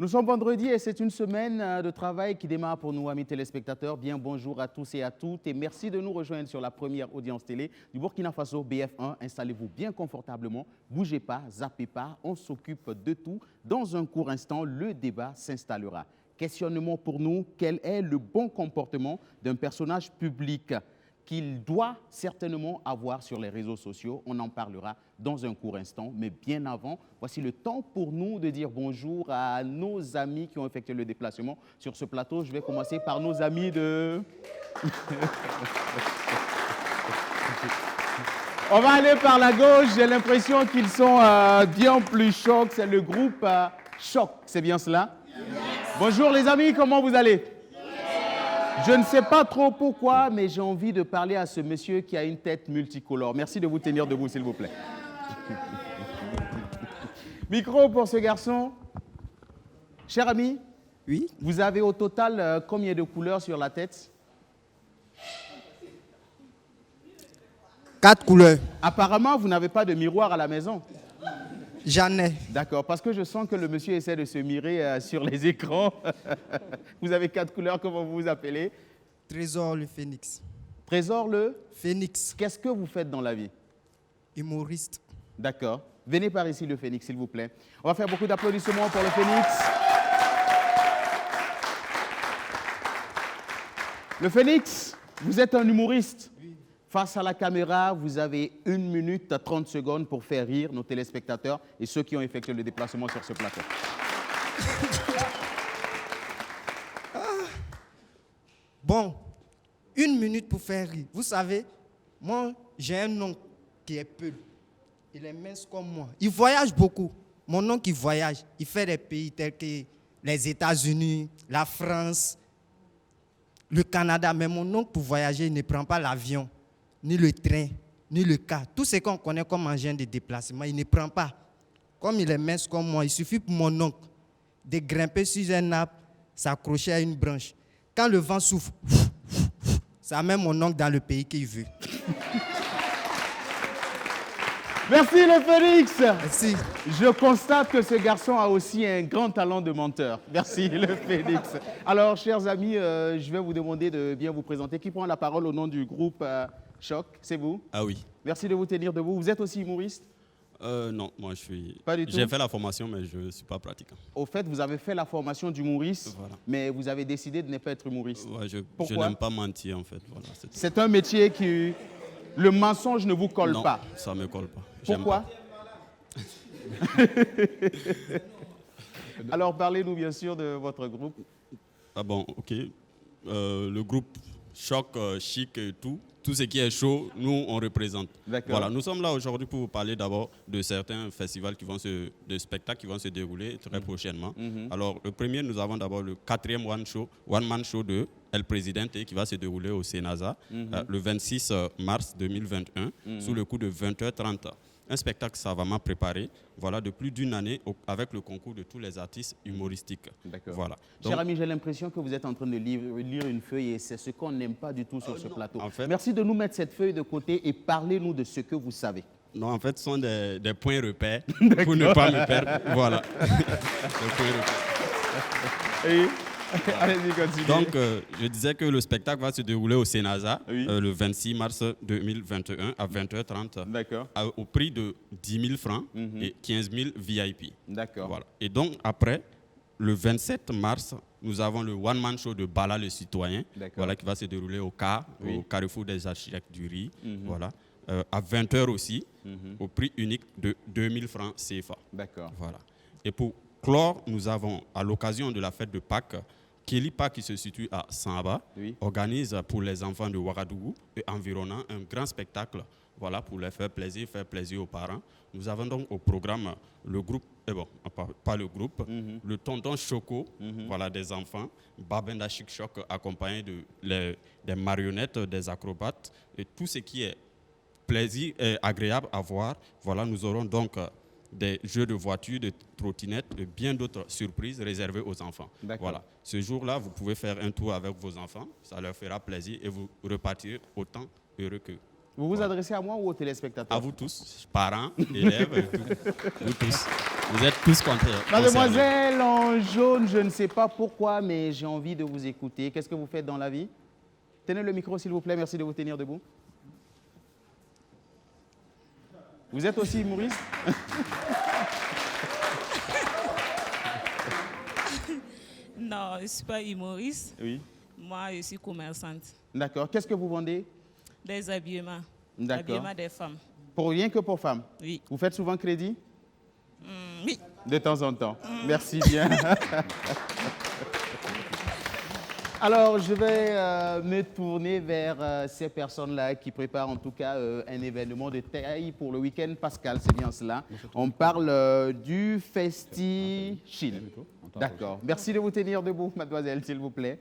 Nous sommes vendredi et c'est une semaine de travail qui démarre pour nous, amis téléspectateurs. Bien bonjour à tous et à toutes et merci de nous rejoindre sur la première audience télé du Burkina Faso BF1. Installez-vous bien confortablement, bougez pas, zappez pas, on s'occupe de tout. Dans un court instant, le débat s'installera. Questionnement pour nous, quel est le bon comportement d'un personnage public qu'il doit certainement avoir sur les réseaux sociaux? On en parlera dans un court instant, mais bien avant, voici le temps pour nous de dire bonjour à nos amis qui ont effectué le déplacement sur ce plateau. Je vais commencer par nos amis de... On va aller par la gauche, j'ai l'impression qu'ils sont bien plus chocs. C'est le groupe Choc, c'est bien cela? Yes. Bonjour les amis, comment vous allez? Je ne sais pas trop pourquoi, mais j'ai envie de parler à ce monsieur qui a une tête multicolore. Merci de vous tenir debout, s'il vous plaît. Micro pour ce garçon. Cher ami, oui. Vous avez au total combien de couleurs sur la tête? 4 couleurs. Apparemment, vous n'avez pas de miroir à la maison. J'en ai. D'accord, parce que je sens que le monsieur essaie de se mirer sur les écrans. Vous avez 4 couleurs, comment vous vous appelez? Trésor le Phénix. Trésor le Phénix. Qu'est-ce que vous faites dans la vie? Humoriste. D'accord. Venez par ici, le Phénix, s'il vous plaît. On va faire beaucoup d'applaudissements pour le Phénix. Le Phénix, vous êtes un humoriste. Oui. Face à la caméra, vous avez 1 minute 30 secondes pour faire rire nos téléspectateurs et ceux qui ont effectué le déplacement sur ce plateau. Bon, 1 minute pour faire rire. Vous savez, moi, j'ai un oncle qui est peu. Il est mince comme moi. Il voyage beaucoup. Mon oncle, il voyage. Il fait des pays tels que les États-Unis, la France, le Canada. Mais mon oncle, pour voyager, il ne prend pas l'avion, ni le train, ni le car. Tout ce qu'on connaît comme engin de déplacement, il ne prend pas. Comme il est mince comme moi, il suffit pour mon oncle de grimper sur un arbre, s'accrocher à une branche. Quand le vent souffle, ça met mon oncle dans le pays qu'il veut. Merci le Phénix. Merci. Je constate que ce garçon a aussi un grand talent de menteur. Merci le Phénix. Alors, chers amis, je vais vous demander de bien vous présenter. Qui prend la parole au nom du groupe Choc? C'est vous? Ah oui. Merci de vous tenir debout. Vous êtes aussi humoriste? Non, moi je suis... Pas du tout. J'ai fait la formation, mais je ne suis pas pratiquant. Au fait, vous avez fait la formation d'humoriste, voilà. Mais vous avez décidé de ne pas être humoriste. Ouais, je Pourquoi? n'aime pas mentir, en fait. Voilà, c'est un métier qui... Le mensonge ne vous colle pas? Non, ça ne me colle pas. Pourquoi? Alors, parlez-nous bien sûr de votre groupe. Ah bon, ok. Le groupe Choc, Chic et tout ce qui est chaud, nous, on représente. Voilà, nous sommes là aujourd'hui pour vous parler d'abord de certains festivals de spectacles qui vont se dérouler très prochainement. Alors, le premier, nous avons d'abord le 4e One-Man Show de El Presidente qui va se dérouler au Sénasa le 26 mars 2021 sous le coup de 20h30. Un spectacle savamment préparé, voilà, de plus d'1 année avec le concours de tous les artistes humoristiques. Voilà. Donc, cher ami, j'ai l'impression que vous êtes en train de lire une feuille et c'est ce qu'on n'aime pas du tout sur ce plateau. En fait, merci de nous mettre cette feuille de côté et parlez-nous de ce que vous savez. Non, en fait, ce sont des points repères pour ne pas me perdre. Voilà. Des points repères. Et... Allez-y, continuez. Donc, je disais que le spectacle va se dérouler au Sénasa le 26 mars 2021 à 20h30. D'accord. Au prix de 10 000 francs et 15 000 VIP. D'accord. Voilà. Et donc, après, le 27 mars, nous avons le One-Man Show de Bala le Citoyen, voilà, qui va se dérouler au Carrefour des Architectes du Riz. Voilà. À 20h aussi, au prix unique de 2 000 francs CFA. D'accord. Voilà. Et pour clore, nous avons, à l'occasion de la fête de Pâques, Kelly Park, qui se situe à Samba, organise pour les enfants de Ouagadougou et environnant un grand spectacle, voilà, pour les faire plaisir aux parents. Nous avons donc au programme le groupe, pas le groupe, le Tonton Choco, voilà, des enfants, Babenda Chic Choc accompagné des marionnettes, des acrobates et tout ce qui est plaisir et agréable à voir. Voilà, nous aurons donc des jeux de voitures, de trottinettes et bien d'autres surprises réservées aux enfants. Voilà. Ce jour-là, vous pouvez faire un tour avec vos enfants, ça leur fera plaisir et vous repartirez autant heureux que Vous vous adressez à moi ou aux téléspectateurs? À vous tous, parents, élèves, et tout. Vous tous. Vous êtes tous concernés. Mademoiselle en jaune, je ne sais pas pourquoi, mais j'ai envie de vous écouter. Qu'est-ce que vous faites dans la vie? Tenez le micro, s'il vous plaît. Merci de vous tenir debout. Vous êtes aussi humoriste? Non, je ne suis pas humoriste. Oui. Moi, je suis commerçante. D'accord. Qu'est-ce que vous vendez? Des habillements. D'accord. Habillements des femmes. Pour rien que pour femmes? Oui. Vous faites souvent crédit? Oui. De temps en temps. Merci bien. Alors, je vais me tourner vers ces personnes-là qui préparent en tout cas un événement de taille pour le week-end pascal, c'est bien cela. On parle du Festi-Chill. D'accord. Merci de vous tenir debout, mademoiselle, s'il vous plaît.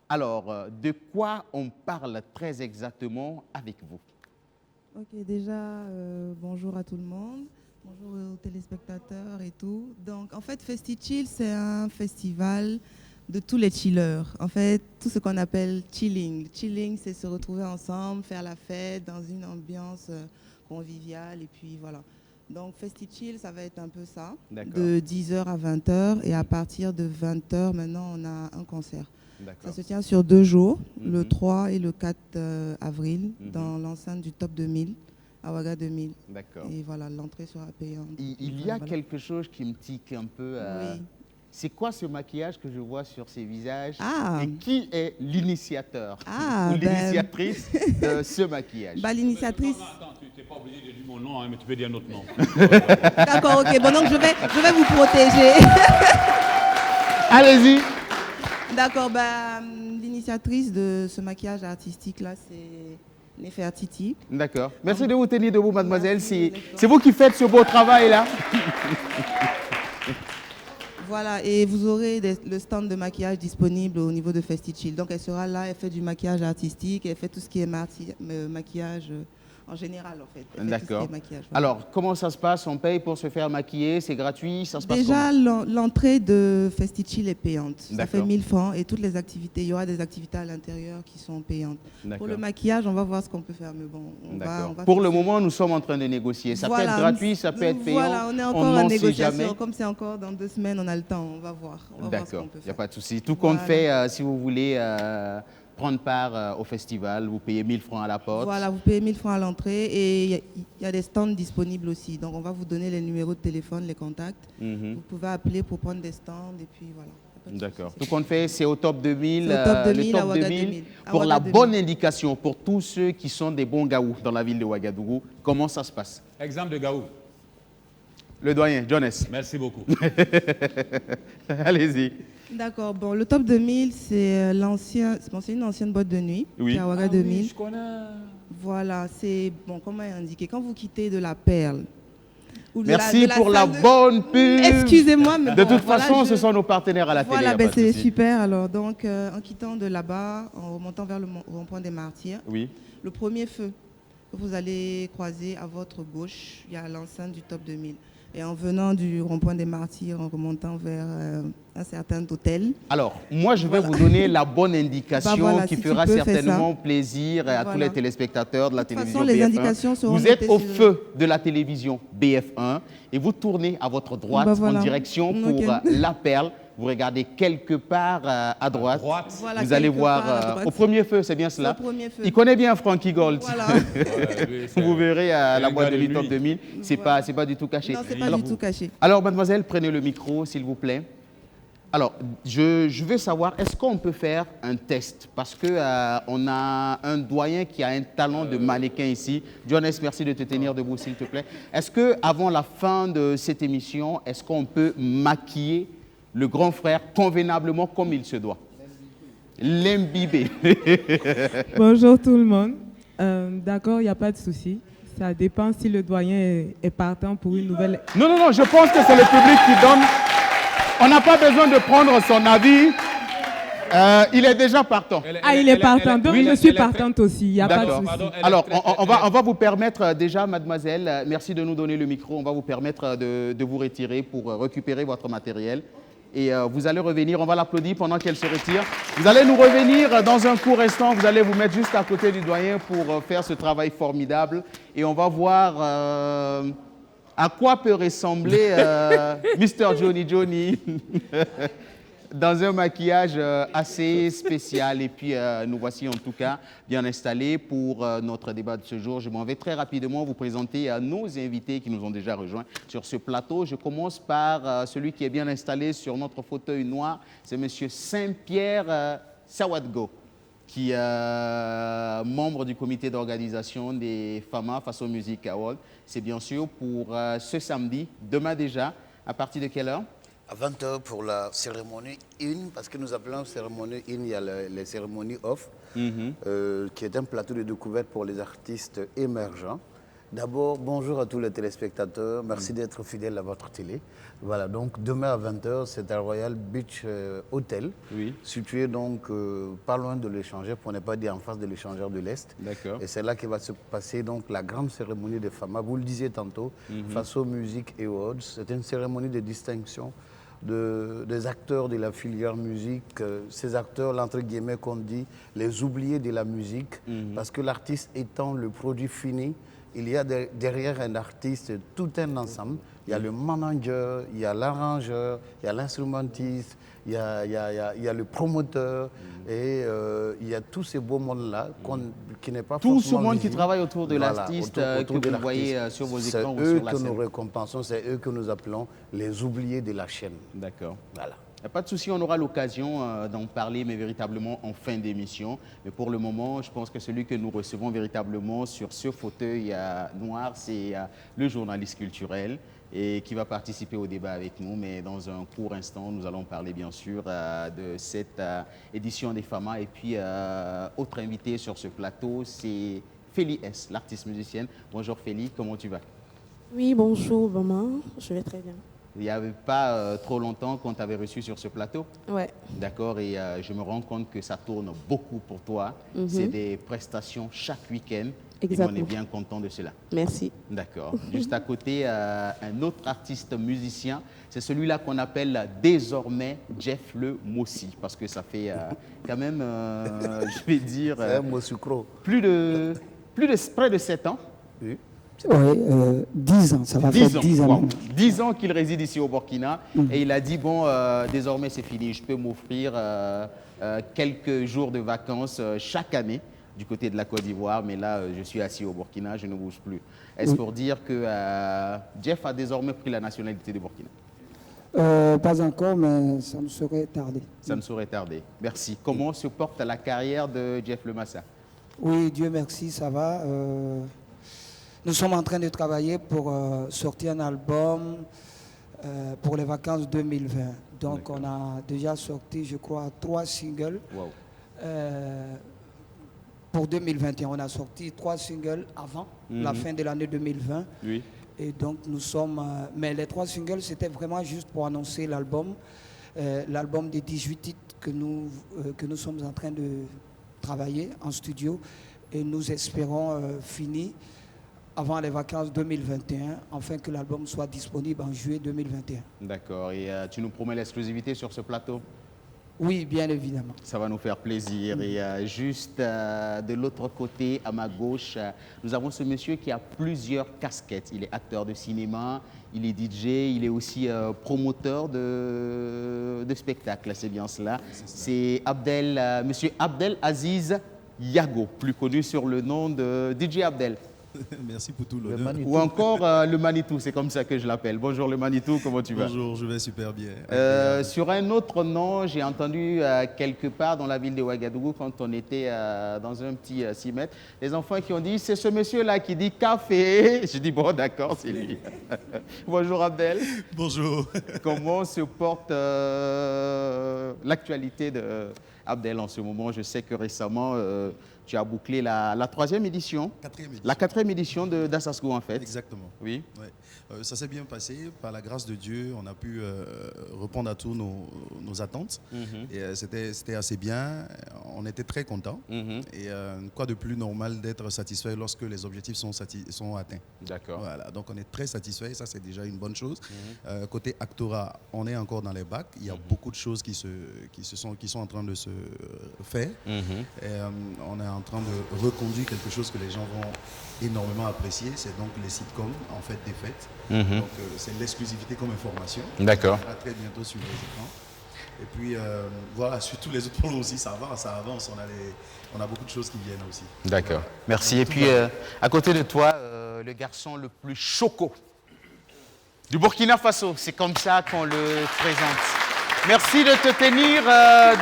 Alors, de quoi on parle très exactement avec vous? Ok, déjà, bonjour à tout le monde. Bonjour aux téléspectateurs et tout. Donc, en fait, Festi-Chill, c'est un festival de tous les chillers. En fait, tout ce qu'on appelle chilling. Chilling, c'est se retrouver ensemble, faire la fête dans une ambiance conviviale. Et puis, voilà. Donc, Festi-Chill, ça va être un peu ça. De 10h à 20h. Et à partir de 20h, maintenant, on a un concert. Ça se tient sur 2 jours, le 3 et le 4 avril, dans l'enceinte du Top 2000, à Ouaga 2000. D'accord. Et voilà, l'entrée sera payante. Il y a quelque chose qui me tique un peu. Oui. C'est quoi ce maquillage que je vois sur ces visages? Ah. Et qui est l'initiateur ou l'initiatrice de ce maquillage? L'initiatrice... Attends, tu n'es pas obligé de dire mon nom, hein, mais tu peux dire notre nom. D'accord, ok. Bon, donc je vais vous protéger. Allez-y. D'accord, l'initiatrice de ce maquillage artistique-là, c'est Nefertiti. D'accord. Merci de vous tenir debout, mademoiselle. C'est vous qui faites ce beau travail-là. Voilà, et vous aurez le stand de maquillage disponible au niveau de Festi-Chill. Donc elle sera là, elle fait du maquillage artistique, elle fait tout ce qui est maquillage en général, en fait. D'accord. Voilà. Alors, comment ça se passe? On paye pour se faire maquiller? C'est gratuit? Ça se passe Déjà, comment? l'entrée de Festi-Chill est payante. Ça fait D'accord. 1000 francs et toutes les activités, il y aura des activités à l'intérieur qui sont payantes. Pour le maquillage, on va voir ce qu'on peut faire, mais bon, on va pour le moment, nous sommes en train de négocier. Ça peut être gratuit, ça peut être payant. Voilà, on est encore en négociation. Comme c'est encore dans 2 semaines, on a le temps, on va voir. D'accord, il n'y a pas de souci. Tout compte fait, si vous voulez prendre part au festival, vous payez 1000 francs à la porte. Voilà, vous payez 1000 francs à l'entrée et il y a des stands disponibles aussi. Donc, on va vous donner les numéros de téléphone, les contacts. Vous pouvez appeler pour prendre des stands et puis voilà. D'accord. Tout compte fait, c'est au Top 2000, au top 2000 le Top à Ouaga 2000. 2000. Pour la bonne indication, pour tous ceux qui sont des bons gaous dans la ville de Ouagadougou, comment ça se passe? Exemple de Gaou. Le doyen, Jonas. Merci beaucoup. Allez-y. D'accord. Bon, le Top 2000, c'est une ancienne boîte de nuit qui est à Ouaga 2000. Oui, je connais. Voilà, c'est, bon, comment est indiqué? Quand vous quittez de la Perle. Merci pour la bonne pub. Excusez-moi, mais de toute façon, ce sont nos partenaires à la télé. Voilà, c'est super. Alors, donc, en quittant de là-bas, en remontant vers le rond-point des Martyrs, le premier feu que vous allez croiser à votre gauche, il y a l'enceinte du Top 2000. Et en venant du rond-point des Martyrs, en remontant vers un certain hôtel. Alors, moi, je vais vous donner la bonne indication qui fera certainement plaisir à tous les téléspectateurs de la télévision BF1. Les indications seront vous êtes au feu de la télévision BF1 et vous tournez à votre droite en direction pour La Perle. Vous regardez quelque part à droite, vous allez voir au premier feu, c'est bien cela. Il connaît bien Frankie Gold. Voilà. Vous verrez à la boîte de nuit Top 2000, c'est pas du tout caché. Non, c'est pas du tout caché. Alors, mademoiselle, prenez le micro, s'il vous plaît. Alors, je veux savoir, est-ce qu'on peut faire un test? Parce qu'on a un doyen qui a un talent de mannequin ici. Jonas, merci de te tenir debout, s'il te plaît. Est-ce qu'avant la fin de cette émission, est-ce qu'on peut maquiller le grand frère convenablement comme il se doit? L'imbiber. Bonjour tout le monde. D'accord, il n'y a pas de souci. Ça dépend si le doyen est partant pour une nouvelle... Non, je pense que c'est le public qui donne. On n'a pas besoin de prendre son avis. Il est déjà partant. Il est partant. Donc, je suis partante aussi. Il n'y a pas de souci. Alors, on va vous permettre déjà, mademoiselle, merci de nous donner le micro. On va vous permettre de vous retirer pour récupérer votre matériel. Et vous allez revenir, on va l'applaudir pendant qu'elle se retire. Vous allez nous revenir dans un court instant. Vous allez vous mettre juste à côté du doyen pour faire ce travail formidable. Et on va voir à quoi peut ressembler Mr. Johnny dans un maquillage assez spécial. Et puis, nous voici en tout cas bien installés pour notre débat de ce jour. Je m'en vais très rapidement vous présenter nos invités qui nous ont déjà rejoints sur ce plateau. Je commence par celui qui est bien installé sur notre fauteuil noir. C'est M. Saint-Pierre Sawadgo, qui est membre du comité d'organisation des FAMA, Faso Music Award. C'est bien sûr pour ce samedi, demain déjà. À partir de quelle heure? À 20h pour la cérémonie in, parce que nous appelons cérémonie in, il y a les cérémonies off, qui est un plateau de découverte pour les artistes émergents. D'abord, bonjour à tous les téléspectateurs, merci d'être fidèles à votre télé. Voilà, donc demain à 20h, c'est à Royal Beach Hotel, situé donc pas loin de l'échangeur, pour ne pas dire en face de l'échangeur de l'Est. D'accord. Et c'est là que va se passer donc la grande cérémonie des FAMA. Vous le disiez tantôt, Faso Music Awards, c'est une cérémonie de distinction des acteurs de la filière musique, ces acteurs, entre guillemets, qu'on dit, les oubliés de la musique, parce que l'artiste étant le produit fini, il y a derrière un artiste tout un ensemble. Il y a le manager, il y a l'arrangeur, il y a l'instrumentiste, il y a le promoteur, et il y a tous ces beaux mondes-là qui n'est pas tout forcément ce monde visible. qui travaille autour de l'artiste que vous voyez sur vos écrans ou sur la scène. C'est eux que nous récompensons, c'est eux que nous appelons les oubliés de la chaîne. D'accord. Voilà. Pas de souci, on aura l'occasion d'en parler, mais véritablement en fin d'émission. Mais pour le moment, je pense que celui que nous recevons véritablement sur ce fauteuil noir, c'est le journaliste culturel et qui va participer au débat avec nous. Mais dans un court instant, nous allons parler bien sûr de cette édition des FAMA. Et puis, autre invité sur ce plateau, c'est Félie S, l'artiste musicienne. Bonjour Félie, comment tu vas? Oui, bonjour maman, je vais très bien. Il n'y avait pas trop longtemps qu'on t'avait reçu sur ce plateau. Ouais. D'accord, et je me rends compte que ça tourne beaucoup pour toi. C'est des prestations chaque week-end. Exactement. Et on est bien content de cela. Merci. D'accord. Juste à côté, un autre artiste musicien, c'est celui-là qu'on appelle désormais Jeff Le Mossi, parce que ça fait quand même, je vais dire, c'est un mot sucro. Près de 7 ans. Oui. Oui, 10 ans, ça va faire 10 ans. Wow. 10 ans qu'il réside ici au Burkina et il a dit, bon, désormais c'est fini, je peux m'offrir quelques jours de vacances chaque année du côté de la Côte d'Ivoire, mais là, je suis assis au Burkina, je ne bouge plus. Est-ce pour dire que Jeff a désormais pris la nationalité du Burkina? Pas encore, mais ça ne saurait tarder. Ça ne saurait tarder. Merci. Comment se porte la carrière de Jeff Le Massa? Oui, Dieu merci, ça va. Nous sommes en train de travailler pour sortir un album pour les vacances 2020. Donc on a déjà sorti, je crois, 3 singles. Wow. Pour 2021, on a sorti 3 singles avant la fin de l'année 2020. Oui. Et donc nous sommes... mais les 3 singles, c'était vraiment juste pour annoncer l'album. L'album des 18 titres que nous sommes en train de travailler en studio. Et nous espérons finir avant les vacances 2021, afin que l'album soit disponible en juillet 2021. D'accord. Et tu nous promets l'exclusivité sur ce plateau? Oui, bien évidemment. Ça va nous faire plaisir. Et juste de l'autre côté, à ma gauche, nous avons ce monsieur qui a plusieurs casquettes. Il est acteur de cinéma, il est DJ, il est aussi promoteur de spectacles. C'est bien cela. C'est monsieur Abdel Aziz Yago, plus connu sur le nom de DJ Abdel. Merci pour tout l'honneur. Ou encore le Manitou, c'est comme ça que je l'appelle. Bonjour le Manitou, comment tu vas? Bonjour, je vais super bien. Sur un autre nom, j'ai entendu quelque part dans la ville de Ouagadougou, quand on était dans un petit 6 mètres, les enfants qui ont dit, c'est ce monsieur-là qui dit café. Je dis, bon d'accord, c'est lui. Bonjour Abdel. Bonjour. Comment se porte l'actualité de Abdel en ce moment? Je sais que récemment, tu as bouclé la 3e édition. 4e édition. La 4e édition d'Assasgo, en fait. Exactement. Oui. Ouais. Ça s'est bien passé. Par la grâce de Dieu, on a pu répondre à tous nos attentes. Et c'était assez bien. on était très contents. Et quoi de plus normal d'être satisfait lorsque les objectifs sont atteints. D'accord. Voilà, donc on est très satisfait, ça c'est déjà une bonne chose. Côté actorat, on est encore dans les bacs. Il y a beaucoup de choses qui sont en train de se faire. Et, on est en train de reconduire quelque chose que les gens vont énormément apprécier. C'est donc les sitcoms, en fait, des fêtes. Donc c'est l'exclusivité comme information. D'accord. On verra très bientôt sur les écrans. Et puis voilà, sur tous les autres plans aussi, ça avance. On a beaucoup de choses qui viennent aussi. D'accord. Voilà. Merci. Donc, et puis à côté de toi, le garçon le plus choco du Burkina Faso. C'est comme ça qu'on le présente. Merci de te tenir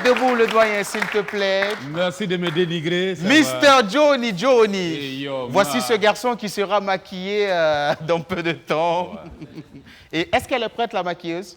debout, le doyen, s'il te plaît. Merci de me dénigrer. Mr. Johnny. Hey, yo, voici ce garçon qui sera maquillé dans peu de temps. Ouais. Et est-ce qu'elle est prête, la maquilleuse?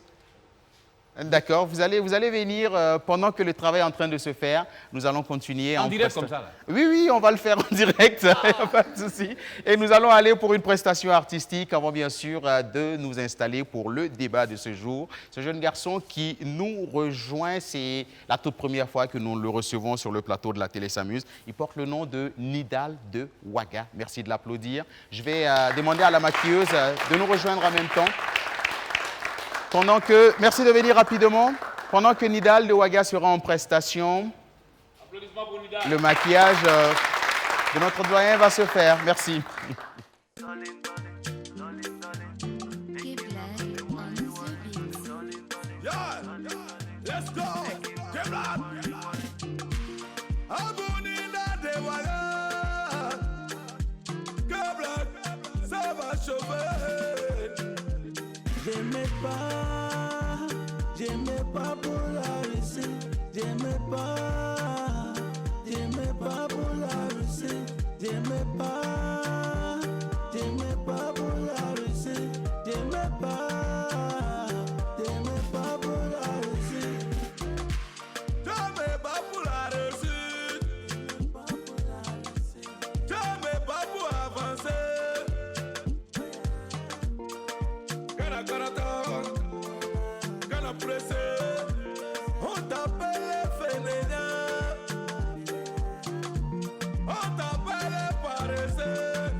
D'accord, vous allez venir pendant que le travail est en train de se faire. Nous allons continuer en direct comme ça là. Oui, on va le faire en direct, pas de souci. Et nous allons aller pour une prestation artistique avant bien sûr de nous installer pour le débat de ce jour. Ce jeune garçon qui nous rejoint, c'est la toute première fois que nous le recevons sur le plateau de la télé S'amuse. Il porte le nom de Nidal de Ouaga. Merci de l'applaudir. Je vais demander à la maquilleuse de nous rejoindre en même temps. Merci de venir rapidement. Pendant que Nidal de Ouaga sera en prestation, le maquillage de notre doyen va se faire. Merci. J'aimais pas pour la Russie, j'aimais pas pour la Russie, j'aimais pas pour la Russie, j'aimais pas pour la Russie, j'aimais pas pour la Russie, j'aimais pas pour avancer. On t'appelle fainéant, on t'appelle paresseux.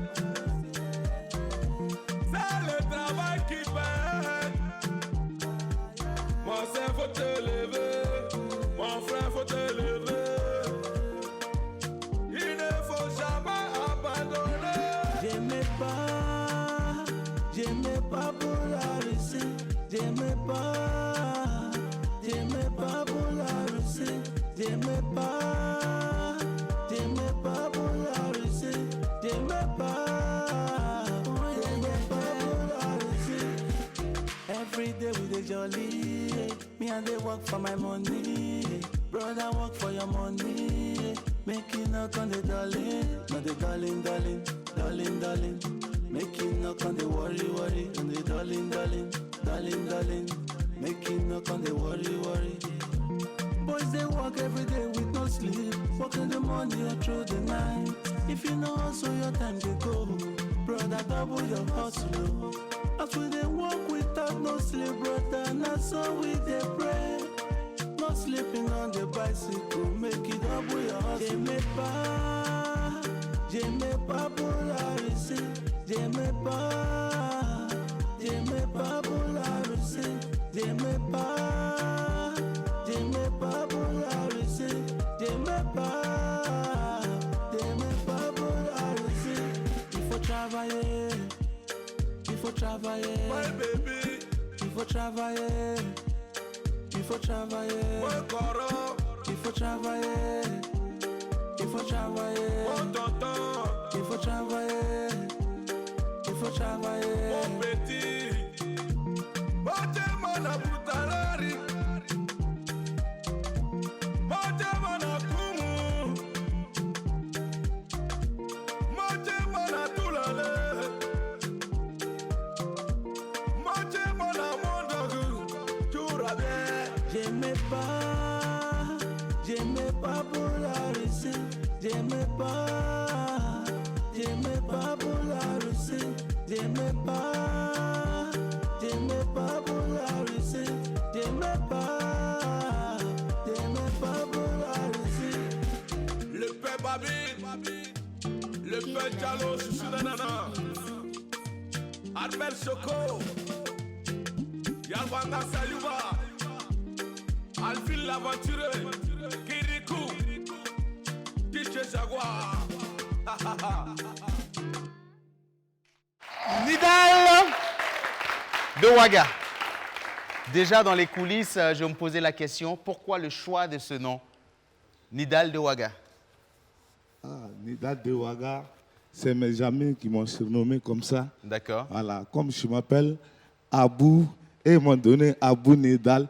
C'est le travail qui paie. Mon frère, faut te lever. Mon frère, faut te lever. Il ne faut jamais abandonner. J'aimais pas pour la Russie. J'aimais pas pour la Russie, j'aimais pas pour la Russie, j'aimais pas pour la Russie. Every day we dey jolly, me and they work for my money, brother work for your money, make you knock on the darling, not the darling, make you knock on the worry, on the darling, make you knock on the worry. Boys they work every day with no sleep, work in the morning or through the night. If you know hustle, your time to go, brother double your hustle. As we they work without no sleep, brother, not so we they pray. No sleeping on the bicycle, make it double your hustle. J'aimais pas pour la Russie, j'aimais pas pour la Russie, j'aimais pas pour la Russie, j'aimais pas pour la Russie. Il faut travailler, my baby. Il faut travailler, il faut travailler, mon corps. Il faut travailler, mon tonton. Il faut travailler, mon petit. Mote mana butarari, mote mana kumu, mote mana tulale, mote mana mondogu, tout va bien. J'aimais pas pour la Russie, j'aimais pas pour la Russie, j'aimais pas pour la Russie, j'aimais pas pour la Russie. Le père Diallo, Chouchou Nanana, Albert Soko, Yalwanga Sayuba, Alphine l'Aventureux, Kirikou, DJ Jaguar. Nidal de Ouaga. Déjà dans les coulisses, je me posais la question, pourquoi le choix de ce nom, Nidal de Ouaga? Nidal de Ouaga, c'est mes amis qui m'ont surnommé comme ça. D'accord. Voilà, comme je m'appelle Abou, et ils m'ont donné Abou Nidal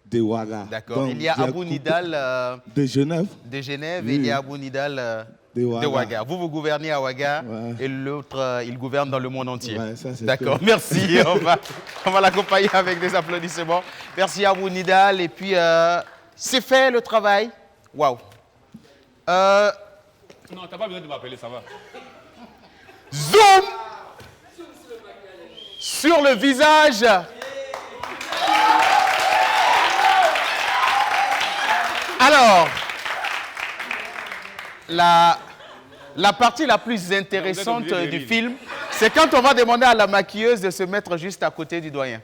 de Ouaga. D'accord. Il y a Abou Nidal de Genève. De Genève, Oui. et il y a Abou Nidal de Ouaga. Vous gouvernez à Ouaga, et l'autre, il gouverne dans le monde entier. Ouais, ça, c'est d'accord, sûr. merci. on va l'accompagner avec des applaudissements. Merci Abou Nidal. Et puis, c'est fait le travail. Waouh. Non, t'as pas besoin de m'appeler, ça va. Zoom sur le visage. Alors, la partie la plus intéressante du film, c'est quand on va demander à la maquilleuse de se mettre juste à côté du doyen.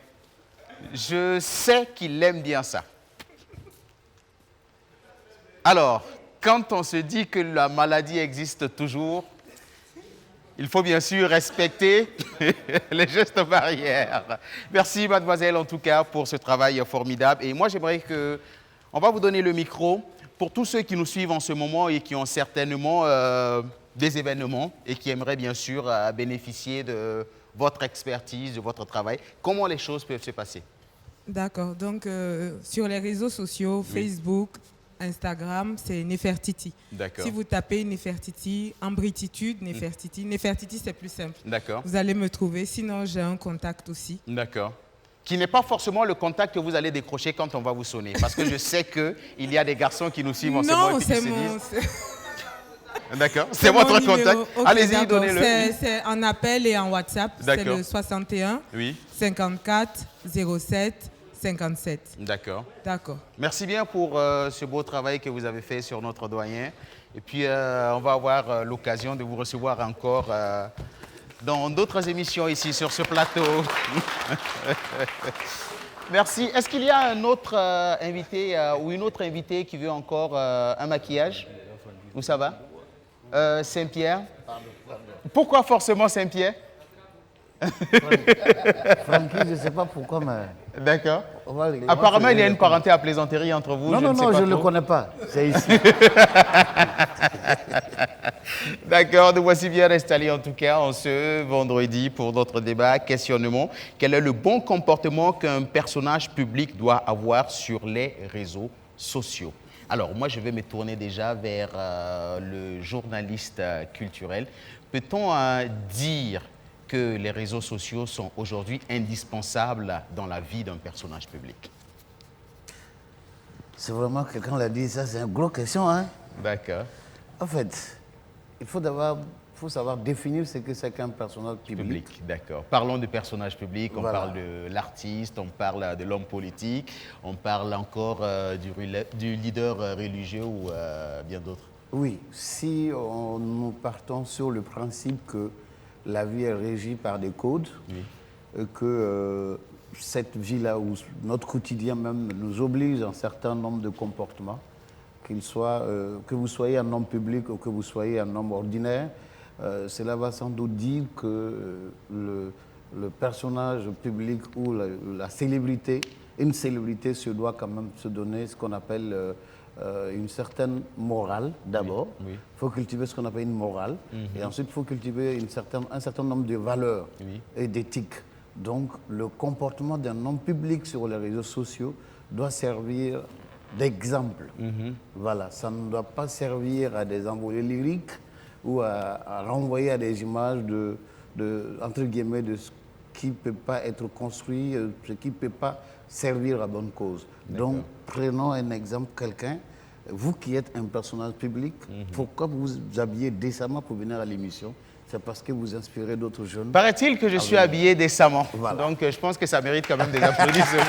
Je sais qu'il aime bien ça. Alors, quand on se dit que la maladie existe toujours, il faut bien sûr respecter les gestes barrières. Merci mademoiselle en tout cas pour ce travail formidable. Et moi j'aimerais que, on va vous donner le micro pour tous ceux qui nous suivent en ce moment et qui ont certainement des événements et qui aimeraient bien sûr bénéficier de votre expertise, de votre travail. Comment les choses peuvent se passer? D'accord, donc sur les réseaux sociaux, Facebook, Instagram, c'est Nefertiti. D'accord. Si vous tapez Nefertiti, Ambrititude, Nefertiti. Nefertiti, c'est plus simple. D'accord. Vous allez me trouver. Sinon, j'ai un contact aussi. D'accord. Qui n'est pas forcément le contact que vous allez décrocher quand on va vous sonner. Parce que je sais qu'il y a des garçons qui nous suivent en ce moment. Non, c'est mon... D'accord. C'est votre contact. Okay, allez-y, donnez-le. C'est en appel et en WhatsApp. C'est le 61 54 07 57. D'accord. D'accord. Merci bien pour ce beau travail que vous avez fait sur notre doyen. Et puis, on va avoir l'occasion de vous recevoir encore dans d'autres émissions ici sur ce plateau. Merci. Est-ce qu'il y a un autre invité ou une autre invitée qui veut encore un maquillage? Où ça va? Saint-Pierre. Pourquoi forcément Saint-Pierre? Francky, je ne sais pas pourquoi, mais... D'accord. Apparemment, il y a une parenté à plaisanterie entre vous. Non, je ne le connais pas. C'est ici. D'accord, nous voici bien installés en tout cas en ce vendredi pour notre débat, questionnement. Quel est le bon comportement qu'un personnage public doit avoir sur les réseaux sociaux? Alors, moi, je vais me tourner déjà vers le journaliste culturel. Peut-on dire que les réseaux sociaux sont aujourd'hui indispensables dans la vie d'un personnage public? C'est vraiment, quelqu'un l'a dit, ça c'est une grosse question. Hein? D'accord. En fait, il faut savoir définir ce que c'est qu'un personnage public. D'accord. Parlons de personnage public, on Voilà. parle de l'artiste, on parle de l'homme politique, on parle encore du leader religieux ou bien d'autres. Oui, si nous partons sur le principe que la vie est régie par des codes, et que cette vie-là, ou notre quotidien même, nous oblige à un certain nombre de comportements, que vous soyez un homme public ou que vous soyez un homme ordinaire, cela va sans doute dire que le personnage public ou la célébrité, une célébrité se doit quand même se donner ce qu'on appelle une certaine morale d'abord. Il faut cultiver ce qu'on appelle une morale. Et ensuite, il faut cultiver un certain nombre de valeurs et d'éthique. Donc, le comportement d'un homme public sur les réseaux sociaux doit servir d'exemple. Voilà, ça ne doit pas servir à des envolées lyriques ou à renvoyer à des images entre guillemets, de ce qui ne peut pas être construit, ce qui ne peut pas servir à bonne cause. Donc, prenons un exemple, quelqu'un, vous qui êtes un personnage public, pourquoi vous vous habillez décemment pour venir à l'émission? C'est parce que vous inspirez d'autres jeunes. Paraît-il que je suis habillé décemment. Voilà. Donc, je pense que ça mérite quand même des applaudissements.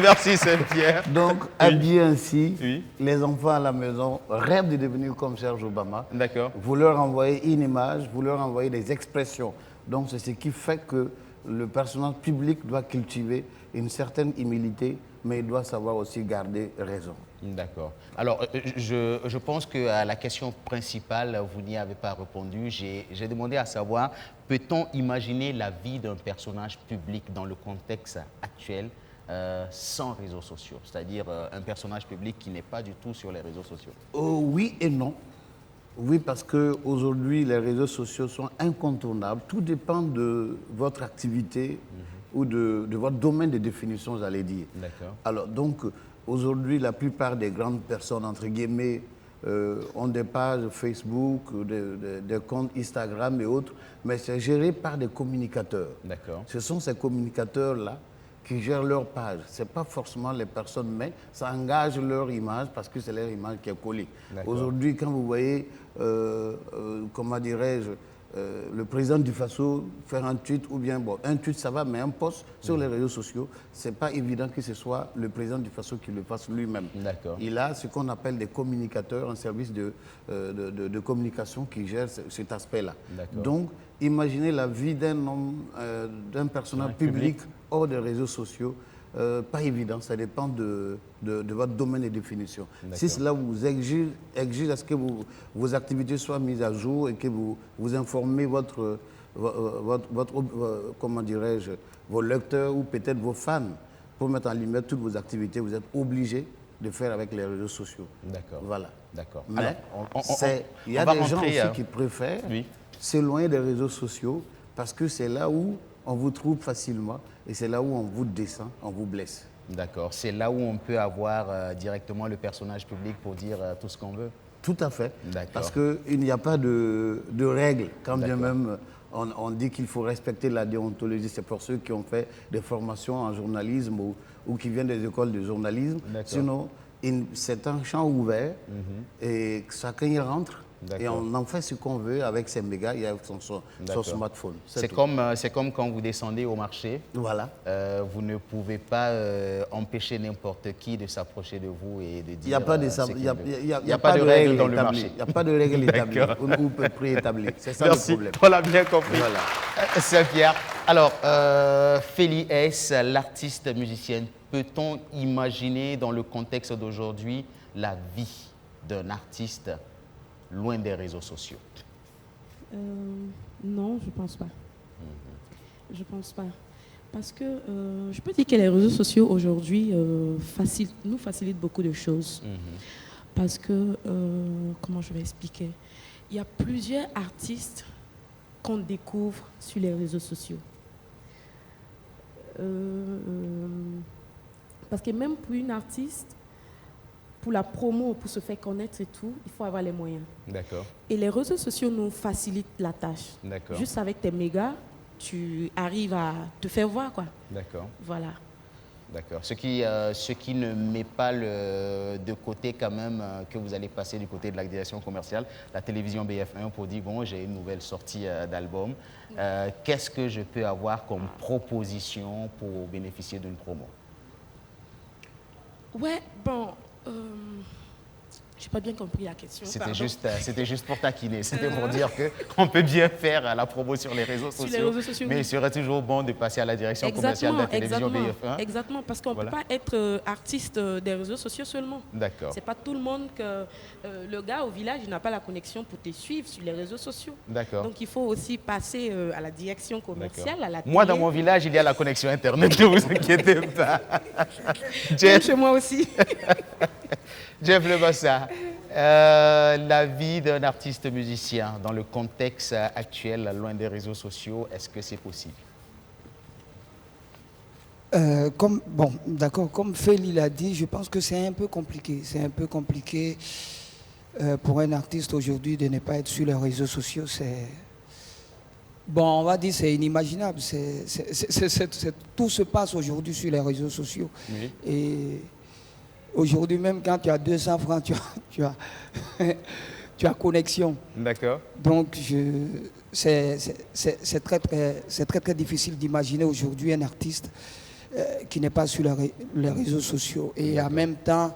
Merci Saint-Pierre. Donc, habillés ainsi, les enfants à la maison rêvent de devenir comme Serge Obama. D'accord. Vous leur envoyez une image, vous leur envoyez des expressions. Donc, c'est ce qui fait que le personnage public doit cultiver une certaine humilité, mais il doit savoir aussi garder raison. D'accord. Alors, je pense qu'à la question principale, vous n'y avez pas répondu. J'ai demandé à savoir, peut-on imaginer la vie d'un personnage public dans le contexte actuel sans réseaux sociaux? C'est-à-dire un personnage public qui n'est pas du tout sur les réseaux sociaux. Oui et non. Oui, parce qu'aujourd'hui, les réseaux sociaux sont incontournables. Tout dépend de votre activité ou de votre domaine de définition, j'allais dire. D'accord. Alors, donc, aujourd'hui, la plupart des grandes personnes, entre guillemets, ont des pages Facebook, des comptes Instagram et autres, mais c'est géré par des communicateurs. D'accord. Ce sont ces communicateurs-là qui gèrent leur page. Ce n'est pas forcément les personnes, mais ça engage leur image parce que c'est leur image qui est collée. Aujourd'hui, quand vous voyez, comment dirais-je, le président du Faso faire un tweet, ou bien, bon, un tweet ça va, mais un post sur les réseaux sociaux, ce n'est pas évident que ce soit le président du Faso qui le fasse lui-même. Il a ce qu'on appelle des communicateurs, un service de communication qui gère cet aspect-là. Donc, imaginez la vie d'un homme, d'un personnage public hors des réseaux sociaux. Pas évident, ça dépend de votre domaine de définition. Si cela vous exige à ce que vos activités soient mises à jour et que vous informez comment dirais-je, vos lecteurs ou peut-être vos fans pour mettre en lumière toutes vos activités, vous êtes obligé de faire avec les réseaux sociaux. D'accord. Voilà. D'accord. Mais il y a des gens aussi qui préfèrent s'éloigner des réseaux sociaux parce que c'est là où on vous trouve facilement et c'est là où on vous descend, on vous blesse. D'accord. C'est là où on peut avoir directement le personnage public pour dire tout ce qu'on veut. Tout à fait. Parce qu'il n'y a pas de règles. Quand bien même on dit qu'il faut respecter la déontologie, c'est pour ceux qui ont fait des formations en journalisme ou qui viennent des écoles de journalisme. Sinon, c'est un champ ouvert et chacun y rentre. Et on en fait ce qu'on veut avec ses mégas, il y a son smartphone. C'est comme quand vous descendez au marché. Voilà. Vous ne pouvez pas empêcher n'importe qui de s'approcher de vous et de dire. Il n'y a pas de règles dans le marché. Il n'y a pas de règles établies ou préétablies. C'est ça le problème. On l'a bien compris. Voilà. Saint-Pierre. Alors, Félie S, l'artiste musicienne, peut-on imaginer dans le contexte d'aujourd'hui la vie d'un artiste loin des réseaux sociaux? Non, je ne pense pas. Je ne pense pas. Parce que je peux dire que les réseaux sociaux aujourd'hui nous facilitent beaucoup de choses. Parce que, comment je vais expliquer? Il y a plusieurs artistes qu'on découvre sur les réseaux sociaux. Parce que même pour une artiste, pour la promo, pour se faire connaître et tout, il faut avoir les moyens. D'accord. Et les réseaux sociaux nous facilitent la tâche. D'accord. Juste avec tes mégas, tu arrives à te faire voir, quoi. D'accord. Voilà. D'accord. Ce qui ne met pas de côté quand même que vous allez passer du côté de la direction commerciale, la télévision BF1 pour dire, bon, j'ai une nouvelle sortie d'album. Qu'est-ce que je peux avoir comme proposition pour bénéficier d'une promo? Ouais, bon... je n'ai pas bien compris la question. C'était juste pour taquiner. C'était pour dire qu'on peut bien faire la promo sur les réseaux sociaux, mais il serait toujours bon de passer à la direction commerciale de la télévision BF1. Exactement, parce qu'on ne peut pas être artiste des réseaux sociaux seulement. D'accord. Ce n'est pas tout le monde que le gars au village n'a pas la connexion pour te suivre sur les réseaux sociaux. D'accord. Donc il faut aussi passer à la direction commerciale, à la télé. Moi, dans mon village, il y a la connexion Internet, ne vous inquiétez pas. Jeff, chez moi aussi. Jeff Lebassa, la vie d'un artiste musicien dans le contexte actuel, loin des réseaux sociaux, est-ce que c'est possible? Comme Félie l'a dit, je pense que c'est un peu compliqué. C'est un peu compliqué pour un artiste aujourd'hui de ne pas être sur les réseaux sociaux. Bon, on va dire c'est inimaginable. Tout se passe aujourd'hui sur les réseaux sociaux. Oui. Et aujourd'hui, même quand tu as 200 francs, tu as connexion. D'accord. Donc, c'est très, très difficile d'imaginer aujourd'hui un artiste qui n'est pas sur les réseaux sociaux. Et en même temps,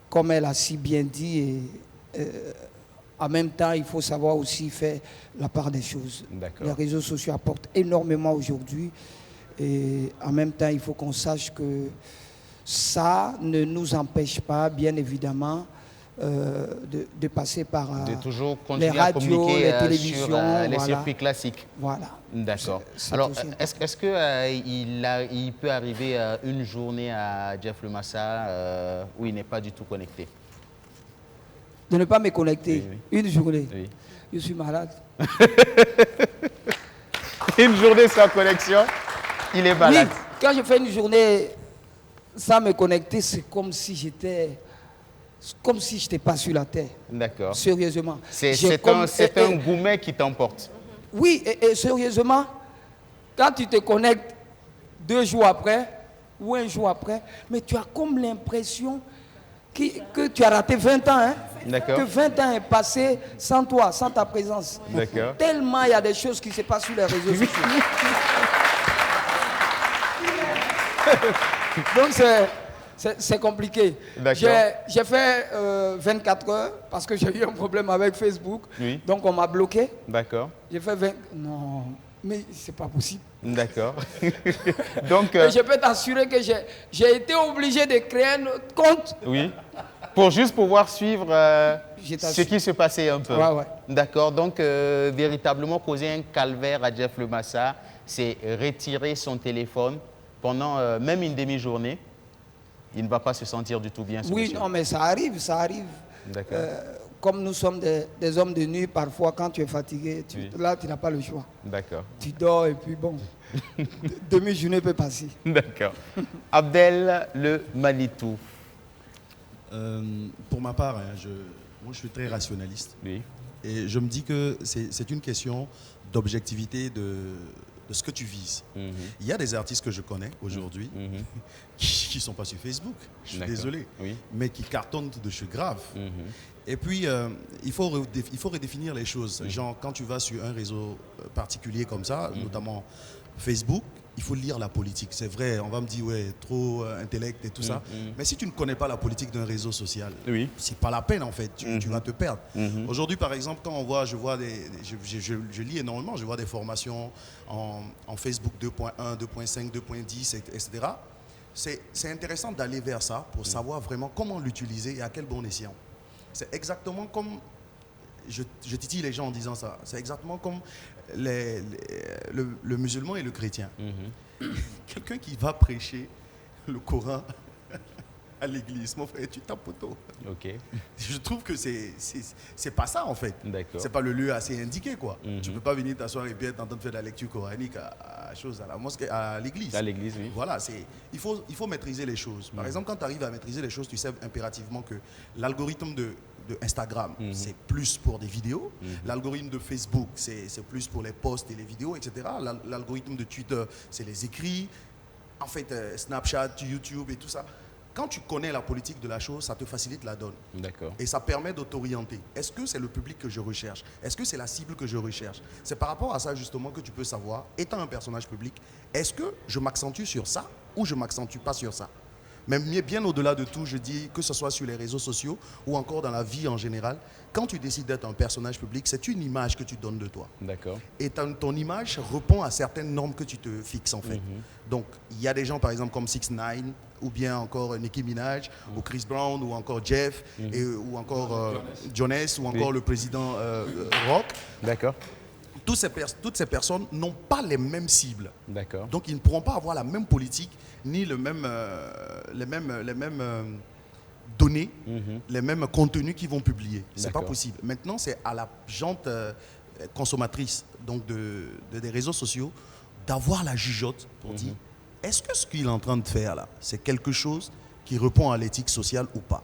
comme elle a si bien dit, en même temps, il faut savoir aussi faire la part des choses. Les réseaux sociaux apportent énormément aujourd'hui. Et en même temps, il faut qu'on sache que ça ne nous empêche pas, bien évidemment, de passer par de toujours les continuer à radios, communiquer les télévisions. sur les voilà. circuits classiques. Voilà. D'accord. C'est Alors, aussi est-ce qu'il peut arriver une journée à Jeff Lemassa où il n'est pas du tout connecté? De ne pas me connecter. Oui. Une journée. Oui. Je suis malade. Une journée sans connexion, il est malade. Oui, quand je fais une journée sans me connecter, c'est comme si je n'étais pas sur la terre. D'accord. Sérieusement. C'est un gourmet qui t'emporte. Oui, et sérieusement, quand tu te connectes 2 jours après ou 1 jour après, mais tu as comme l'impression que tu as raté 20 ans. Hein? D'accord. Que 20 ans est passé sans toi, sans ta présence. D'accord. Tellement il y a des choses qui se passent sur les réseaux sociaux. Donc c'est compliqué. J'ai fait 24 heures parce que j'ai eu un problème avec Facebook. Oui. Donc on m'a bloqué. D'accord. J'ai fait 20... Non, mais c'est pas possible. D'accord. Donc, je peux t'assurer que j'ai été obligé de créer un autre compte. Oui. Pour juste pouvoir suivre ce qui se passait un peu. Ouais. D'accord. Donc, véritablement, causer un calvaire à Jeff Lemassa, c'est retirer son téléphone pendant même une demi-journée. Il ne va pas se sentir du tout bien. Oui, non, mais ça arrive. D'accord. Comme nous sommes des hommes de nuit, parfois, quand tu es fatigué, là, tu n'as pas le choix. D'accord. Tu dors et puis bon, demi-journée peut passer. D'accord. Abdel le Manitou. Pour ma part, moi je suis très rationaliste. Oui. Et je me dis que c'est une question d'objectivité de ce que tu vises. Il y a des artistes que je connais aujourd'hui qui ne sont pas sur Facebook, je suis désolé, mais qui cartonnent de choses graves. Et puis, il faut redéfinir les choses. Genre, quand tu vas sur un réseau particulier comme ça, notamment Facebook, il faut lire la politique. C'est vrai, on va me dire, ouais, trop intellect et tout ça. Mais si tu ne connais pas la politique d'un réseau social, c'est pas la peine en fait, tu vas te perdre. Aujourd'hui, par exemple, quand je je lis énormément, je vois des formations en Facebook 2.1, 2.5, 2.10, etc. C'est intéressant d'aller vers ça pour savoir vraiment comment l'utiliser et à quel bon escient. C'est exactement comme, je titille les gens en disant ça, c'est exactement comme le musulman et le chrétien. Quelqu'un qui va prêcher le Coran à l'église, mon frère, tu tapes auto. Je trouve que c'est pas ça en fait. C'est pas le lieu assez indiqué quoi. Tu peux pas venir t'asseoir et puis être en train de faire de la lecture coranique à la mosquée, à l'église. À l'église, oui. Voilà, il faut maîtriser les choses. Par exemple, quand tu arrives à maîtriser les choses, tu sais impérativement que l'algorithme de Instagram, c'est plus pour des vidéos. L'algorithme de Facebook, c'est plus pour les posts et les vidéos, etc. L'algorithme de Twitter, c'est les écrits. En fait, Snapchat, YouTube et tout ça. Quand tu connais la politique de la chose, ça te facilite la donne. Et ça permet de t'orienter. Est-ce que c'est le public que je recherche? Est-ce que c'est la cible que je recherche? C'est par rapport à ça justement que tu peux savoir, étant un personnage public, est-ce que je m'accentue sur ça ou je ne m'accentue pas sur ça? Mais bien au-delà de tout, je dis que ce soit sur les réseaux sociaux ou encore dans la vie en général, quand tu décides d'être un personnage public, c'est une image que tu donnes de toi. Et ton image répond à certaines normes que tu te fixes en fait. Donc, il y a des gens par exemple comme 6ix9ine ou bien encore Nicki Minaj ou Chris Brown ou encore Jeff ou encore Jones ou encore le président Rock. Toutes ces personnes n'ont pas les mêmes cibles. Donc, ils ne pourront pas avoir la même politique ni les mêmes données, les mêmes contenus qu'ils vont publier. C'est pas possible. Maintenant, c'est à la gente consommatrice donc des réseaux sociaux d'avoir la jugeote pour dire est-ce que ce qu'il est en train de faire là, c'est quelque chose qui répond à l'éthique sociale ou pas.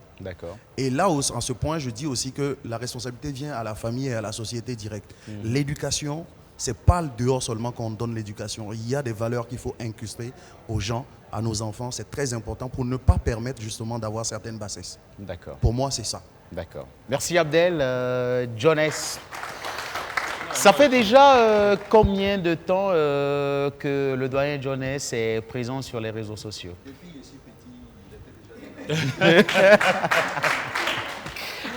Et là, en ce point, je dis aussi que la responsabilité vient à la famille et à la société directe. L'éducation, c'est pas dehors seulement qu'on donne l'éducation. Il y a des valeurs qu'il faut incruster aux gens, à nos enfants. C'est très important pour ne pas permettre justement d'avoir certaines bassesses. Pour moi, c'est ça. Merci Abdel. Jones, Ça fait déjà combien de temps que le doyen Jones est présent sur les réseaux sociaux? Depuis que je suis petit, il était déjà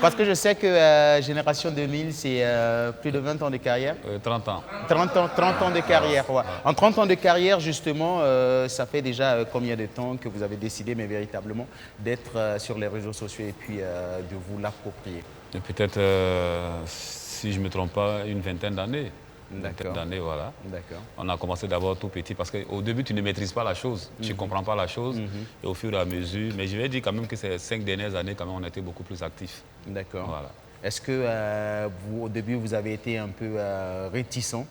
Parce que je sais que Génération 2000, c'est plus de 20 ans de carrière. 30 ans. 30 ans de carrière, ouais. En 30 ans de carrière, justement, ça fait déjà combien de temps que vous avez décidé, mais véritablement, d'être sur les réseaux sociaux et puis de vous l'approprier? Peut-être, si je ne me trompe pas, une vingtaine d'années. Voilà. On a commencé d'abord tout petit parce qu'au début, tu ne maîtrises pas la chose, tu ne comprends pas la chose. Et au fur et à mesure, mais je vais dire quand même que ces 5 dernières années, quand même, on a été beaucoup plus actifs. D'accord. Voilà. Est-ce que au début, vous avez été un peu réticent?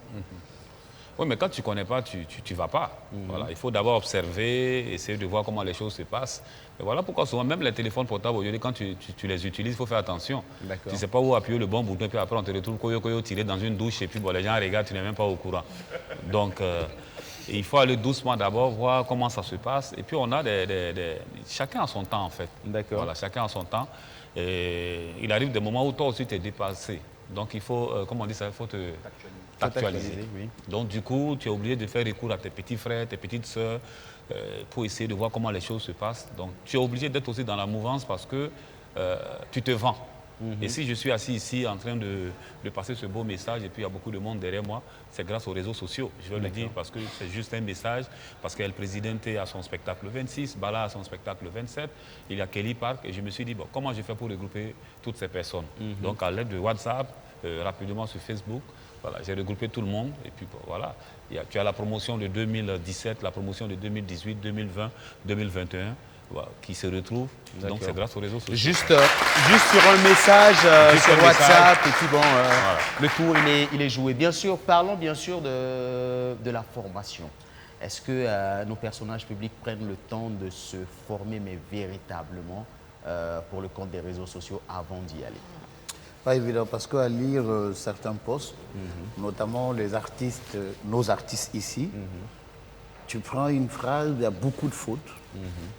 Oui, mais quand tu ne connais pas, tu ne vas pas. Voilà. Il faut d'abord observer, essayer de voir comment les choses se passent. Et voilà pourquoi souvent, même les téléphones portables, aujourd'hui, quand tu les utilises, il faut faire attention. Tu ne sais pas où appuyer le bon bouton, puis après on te retrouve koyo tiré dans une douche, et puis bon, les gens regardent, tu n'es même pas au courant. Donc, il faut aller doucement d'abord, voir comment ça se passe. Et puis on a chacun a son temps, en fait. D'accord. Voilà, chacun a son temps. Et il arrive des moments où toi aussi tu es dépassé. Donc il faut, comment on dit ça, il faut t'actualiser. Oui. Donc du coup, tu es obligé de faire recours à tes petits frères, tes petites sœurs, pour essayer de voir comment les choses se passent. Donc tu es obligé d'être aussi dans la mouvance parce que tu te vends. Et si je suis assis ici en train de passer ce beau message et puis il y a beaucoup de monde derrière moi, c'est grâce aux réseaux sociaux. Je veux le dire parce que c'est juste un message, parce qu'elle présidente à son spectacle le 26, Bala a son spectacle le 27, il y a Kelly Park et je me suis dit, bon, comment je fais pour regrouper toutes ces personnes? Donc à l'aide de WhatsApp, rapidement sur Facebook, voilà, j'ai regroupé tout le monde et puis bon, voilà. Tu as la promotion de 2017, la promotion de 2018, 2020, 2021. Voilà, qui se retrouvent. Donc c'est grâce aux réseaux sociaux. Juste sur un message sur WhatsApp et puis bon, voilà. Le tour il est joué. Bien sûr, parlons bien sûr de la formation. Est-ce que nos personnages publics prennent le temps de se former, mais véritablement pour le compte des réseaux sociaux avant d'y aller? Pas évident, parce qu'à lire certains posts, notamment les artistes, nos artistes ici, tu prends une phrase, il y a beaucoup de fautes.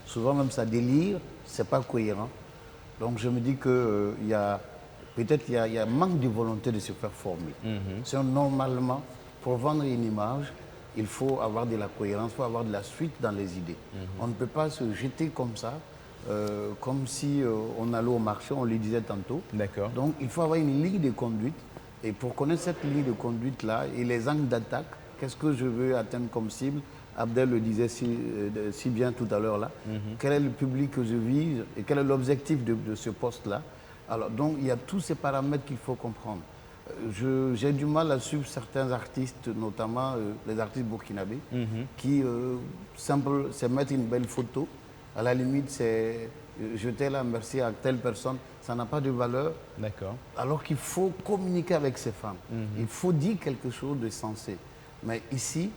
Souvent même ça délire, c'est pas cohérent. Donc je me dis que peut-être il y a manque de volonté de se faire former. Normalement, pour vendre une image, il faut avoir de la cohérence, il faut avoir de la suite dans les idées. On ne peut pas se jeter comme ça, comme si on allait au marché, on le disait tantôt. D'accord. Donc il faut avoir une ligne de conduite. Et pour connaître cette ligne de conduite-là et les angles d'attaque, qu'est-ce que je veux atteindre comme cible? Abdel le disait si bien tout à l'heure là. Quel est le public que je vise et quel est l'objectif de ce poste-là? Alors donc il y a tous ces paramètres qu'il faut comprendre. J'ai du mal à suivre certains artistes, notamment les artistes burkinabés, qui c'est mettre une belle photo. À la limite, c'est jeter là, merci à telle personne. Ça n'a pas de valeur. D'accord. Alors qu'il faut communiquer avec ces femmes. Il faut dire quelque chose de sensé. Mais ici,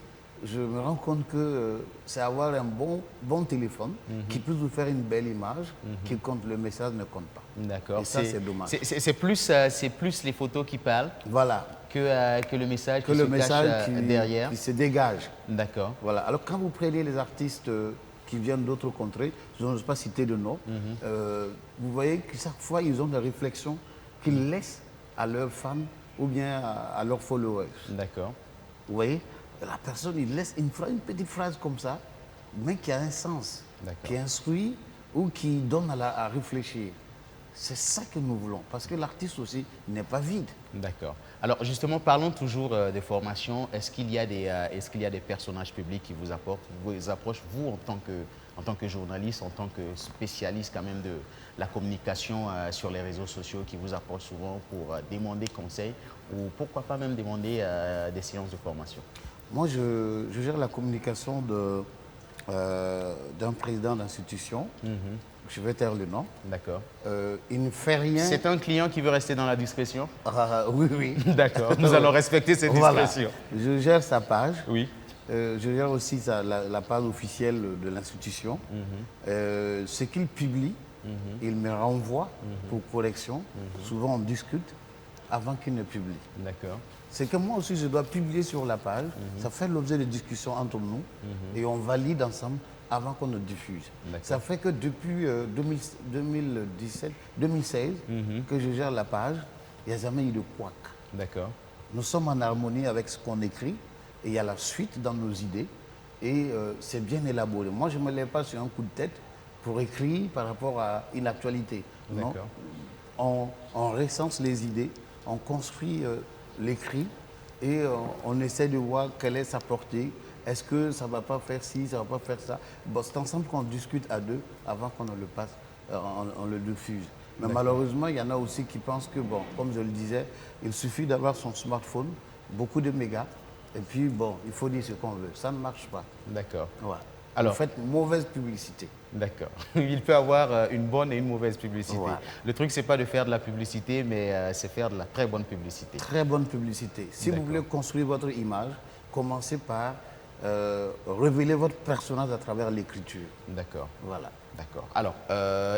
je me rends compte que c'est avoir un bon téléphone qui peut vous faire une belle image, qui compte, le message ne compte pas. D'accord. Et ça, c'est dommage. C'est plus les photos qui parlent que le message que qui le se message cache derrière. qui se dégage. D'accord. Voilà. Alors quand vous prenez les artistes qui viennent d'autres contrées, je n'ose pas citer de nom, vous voyez que chaque fois, ils ont des réflexions qu'ils laissent à leurs fans ou bien à leurs followers. D'accord. Vous voyez, la personne, il laisse une petite phrase comme ça, mais qui a un sens, qui instruit ou qui donne à réfléchir. C'est ça que nous voulons, parce que l'artiste aussi n'est pas vide. D'accord. Alors justement, parlons toujours des formations. Est-ce qu'il y a des personnages publics qui vous approchent, vous en tant que journaliste, en tant que spécialiste quand même de la communication sur les réseaux sociaux, qui vous approchent souvent pour demander conseil ou pourquoi pas même demander des séances de formation? Moi, je gère la communication d'un président d'institution. Je vais taire le nom. D'accord. Il ne fait rien. C'est un client qui veut rester dans la discrétion? Oui, oui. D'accord. Nous allons respecter cette discrétion. Voilà. Je gère sa page. Oui. Je gère aussi la page officielle de l'institution. Ce qu'il publie, il me renvoie pour correction. Souvent, on discute avant qu'il ne publie. D'accord. C'est que moi aussi, je dois publier sur la page. Ça fait l'objet de discussions entre nous et on valide ensemble avant qu'on ne diffuse. Ça fait que depuis 2016 que je gère la page, il n'y a jamais eu de couac. D'accord. nous sommes en harmonie avec ce qu'on écrit et il y a la suite dans nos idées et c'est bien élaboré. Moi, je ne me lève pas sur un coup de tête pour écrire par rapport à une actualité. Non. On recense les idées, on construit l'écrit et on essaie de voir quelle est sa portée. Est-ce que ça ne va pas faire ci, ça ne va pas faire ça? Bon, c'est ensemble qu'on discute à deux avant qu'on le passe, on le diffuse. Mais malheureusement, il y en a aussi qui pensent que, bon, comme je le disais, il suffit d'avoir son smartphone, beaucoup de mégas, et puis, bon, il faut dire ce qu'on veut. Ça ne marche pas. D'accord. Ouais. Alors, vous faites mauvaise publicité. D'accord. Il peut avoir une bonne et une mauvaise publicité. Voilà. Le truc, c'est pas de faire de la publicité, mais c'est faire de la très bonne publicité. Très bonne publicité. Si vous voulez construire votre image, commencez par révéler votre personnage à travers l'écriture. D'accord. Voilà. D'accord. Alors,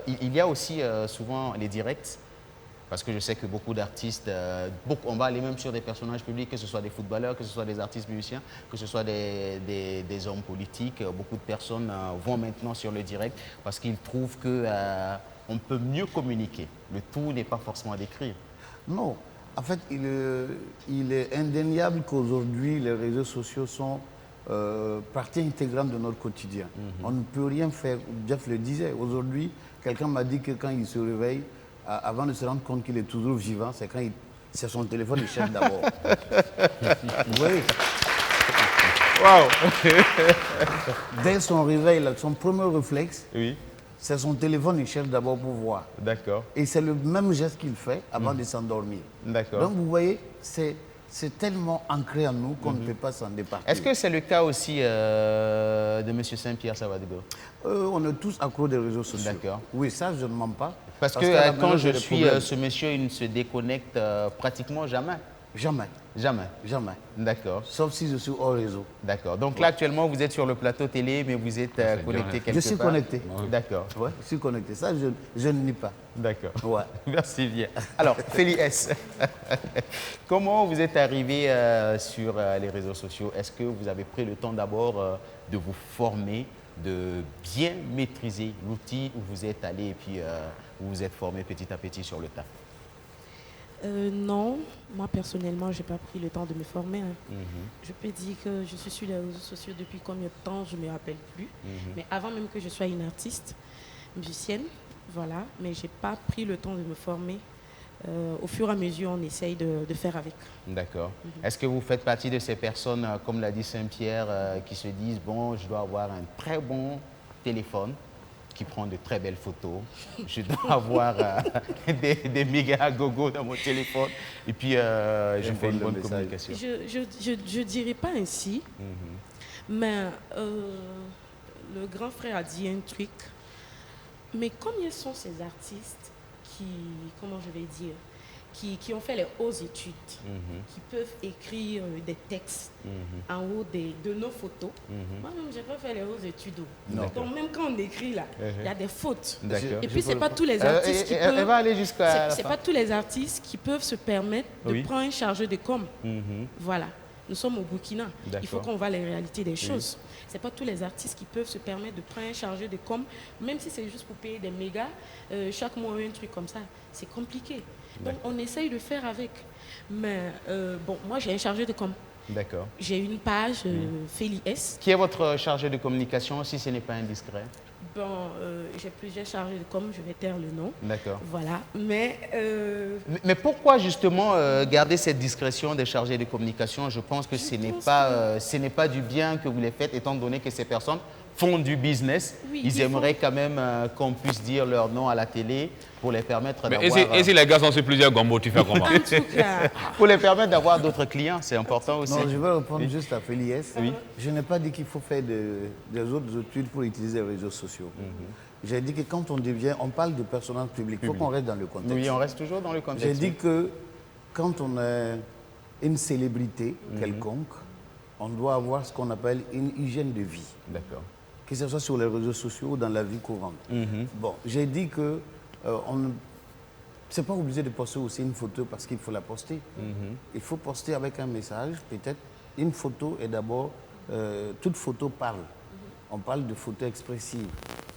il y a aussi souvent les directs, parce que je sais que beaucoup d'artistes, on va aller même sur des personnages publics, que ce soit des footballeurs, que ce soit des artistes musiciens, que ce soit des hommes politiques. Beaucoup de personnes vont maintenant sur le direct parce qu'ils trouvent qu'on peut mieux communiquer. Le tout n'est pas forcément d'écrire. Non. En fait, il est indéniable qu'aujourd'hui, les réseaux sociaux sont partie intégrante de notre quotidien. On ne peut rien faire. Jeff le disait. Aujourd'hui, quelqu'un m'a dit que quand il se réveille, avant de se rendre compte qu'il est toujours vivant, c'est quand c'est son téléphone, il cherche d'abord. Oui. Waouh. Dès son réveil, son premier réflexe, oui, c'est son téléphone, il cherche d'abord pour voir. D'accord. Et c'est le même geste qu'il fait avant de s'endormir. D'accord. Donc vous voyez, c'est tellement ancré en nous qu'on ne peut pas s'en départir. Est-ce que c'est le cas aussi de M. Saint-Pierre Sabadigo? On est tous accros des réseaux sociaux. D'accord. Oui, ça, je ne mens pas. Parce que quand je suis ce monsieur, il ne se déconnecte pratiquement jamais. Jamais. Jamais. Jamais. D'accord. Sauf si je suis hors réseau. D'accord. Donc là, actuellement, vous êtes sur le plateau télé, mais vous êtes connecté quelque part. Je suis connecté. D'accord. Ouais, je suis connecté. Ça, je ne nie pas. D'accord. Ouais. Merci bien. Alors, Félix, comment vous êtes arrivé sur les réseaux sociaux? Est-ce que vous avez pris le temps d'abord de vous former, de bien maîtriser l'outil où vous êtes allé et puis vous vous êtes formé petit à petit sur le tas? Non, moi personnellement, je n'ai pas pris le temps de me former. Je peux dire que je suis sur les réseaux sociaux depuis combien de temps, je ne me rappelle plus. Mais avant même que je sois une artiste, musicienne, voilà, mais je n'ai pas pris le temps de me former. Au fur et à mesure, on essaye de faire avec. D'accord. Est-ce que vous faites partie de ces personnes, comme l'a dit Saint-Pierre, qui se disent, bon, je dois avoir un très bon téléphone qui prend de très belles photos, je dois avoir des méga gogo dans mon téléphone et puis je fais une bonne communication? Je ne dirais pas ainsi, mais le grand frère a dit un truc. Mais combien sont ces artistes qui, comment je vais dire, qui ont fait les hautes études, qui peuvent écrire des textes en haut de nos photos. Moi-même, je n'ai pas fait les hautes études. Donc, même quand on écrit là, il y a des fautes. Et puis, ce n'est pas tous les artistes qui peuvent... Elle va aller jusqu'à... C'est pas tous les artistes qui peuvent se permettre de prendre un chargé de com. Voilà. Nous sommes au Burkina. Il faut qu'on voit les réalités des choses. Ce n'est pas tous les artistes qui peuvent se permettre de prendre un chargé de com, même si c'est juste pour payer des mégas chaque mois ou un truc comme ça. C'est compliqué. Donc, on essaye de faire avec. Mais bon, moi, j'ai un chargé de com. D'accord. J'ai une page, Félix. Qui est votre chargé de communication, si ce n'est pas indiscret? Bon, j'ai plusieurs chargés de com, je vais taire le nom. D'accord. Voilà, mais... Mais pourquoi justement garder cette discrétion des chargés de communication? Je pense que ce n'est pas du bien que vous les faites, étant donné que ces personnes font du business. Oui, ils aimeraient quand même qu'on puisse dire leur nom à la télé pour les permettre d'avoir... Et si les gars sont sur plusieurs gombos, tu fais comment? En tout cas... Pour les permettre d'avoir d'autres clients, c'est important aussi. Non, je vais répondre juste à Félix. Oui. Je n'ai pas dit qu'il faut faire des autres études pour utiliser les réseaux sociaux. J'ai dit que quand on parle de personnage public, il faut qu'on reste dans le contexte. Oui, on reste toujours dans le contexte. J'ai dit que quand on est une célébrité quelconque, on doit avoir ce qu'on appelle une hygiène de vie. D'accord. Que ce soit sur les réseaux sociaux ou dans la vie courante. Bon, j'ai dit que c'est pas obligé de poster aussi une photo parce qu'il faut la poster. Il faut poster avec un message, peut-être une photo et d'abord, toute photo parle. On parle de photo expressive.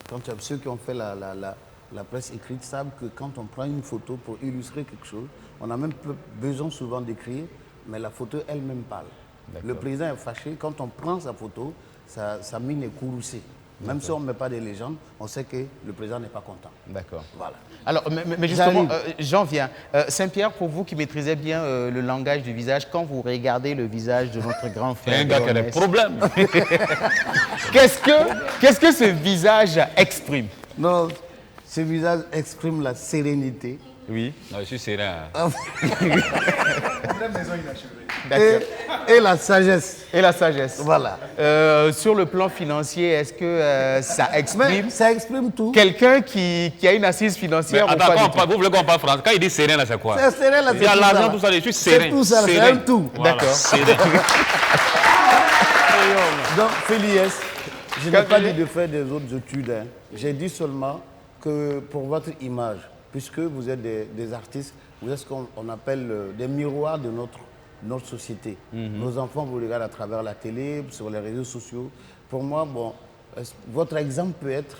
Quand ceux qui ont fait la presse écrite savent que quand on prend une photo pour illustrer quelque chose, on a même besoin souvent d'écrire mais la photo elle-même parle. Le président est fâché, quand on prend sa photo, sa mine est courroucée. Même si on ne met pas de légende, on sait que le président n'est pas content. D'accord. Voilà. Alors, mais justement, j'en viens. Saint-Pierre, pour vous qui maîtrisez bien le langage du visage, quand vous regardez le visage de notre grand frère... un gars qui a des problèmes. Qu'est-ce que ce visage exprime? Non, ce visage exprime la sérénité. Oui. Non, je suis serein. Et la sagesse. Et la sagesse. Voilà. Sur le plan financier, est-ce que ça exprime... Ça exprime tout. Quelqu'un qui a une assise financière ou pas du tout? Vous voulez qu'on parle français? Quand il dit serein, là, c'est quoi? C'est serein, là, c'est il y a l'argent, tout ça, je suis serein. C'est tout ça, c'est un tout. Voilà. D'accord. Donc, Féliès, je n'ai pas dit de faire des autres études. Hein. J'ai dit seulement que pour votre image, puisque vous êtes des artistes, vous êtes ce qu'on appelle des miroirs de notre société. Nos enfants vous regardent à travers la télé, sur les réseaux sociaux. Pour moi, bon, votre exemple peut être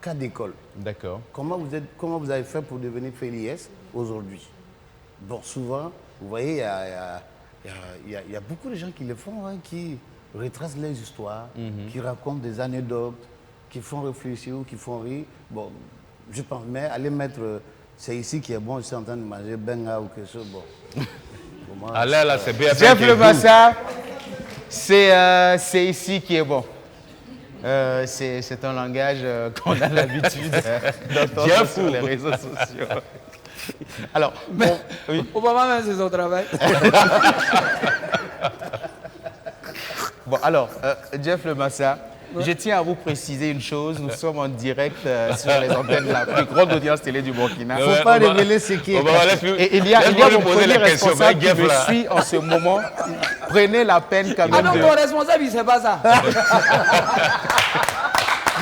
cas d'école. D'accord. Comment vous avez fait pour devenir Féliès aujourd'hui? Bon, souvent, vous voyez, il y a beaucoup de gens qui le font, hein, qui retracent les histoires, qui racontent des anecdotes, qui font réfléchir ou qui font rire. Bon, je pense, mais aller mettre, c'est ici qui est bon, je suis en train de manger benga ou quelque chose, bon. Allez, là, c'est bien. Jeff Le Massa, c'est ici qui est bon. C'est un langage qu'on a l'habitude d'entendre sur les réseaux sociaux. Alors, oui. Obama même c'est son travail. Bon, alors, Jeff Le Massa, je tiens à vous préciser une chose. Nous sommes en direct sur les antennes de la plus grande audience télé du Burkina. Il ne faut pas révéler ce qui est. Et il y a mon premier responsable qui me suit en ce moment. Prenez la peine quand même Ah non, ton responsable, il ne sait pas ça.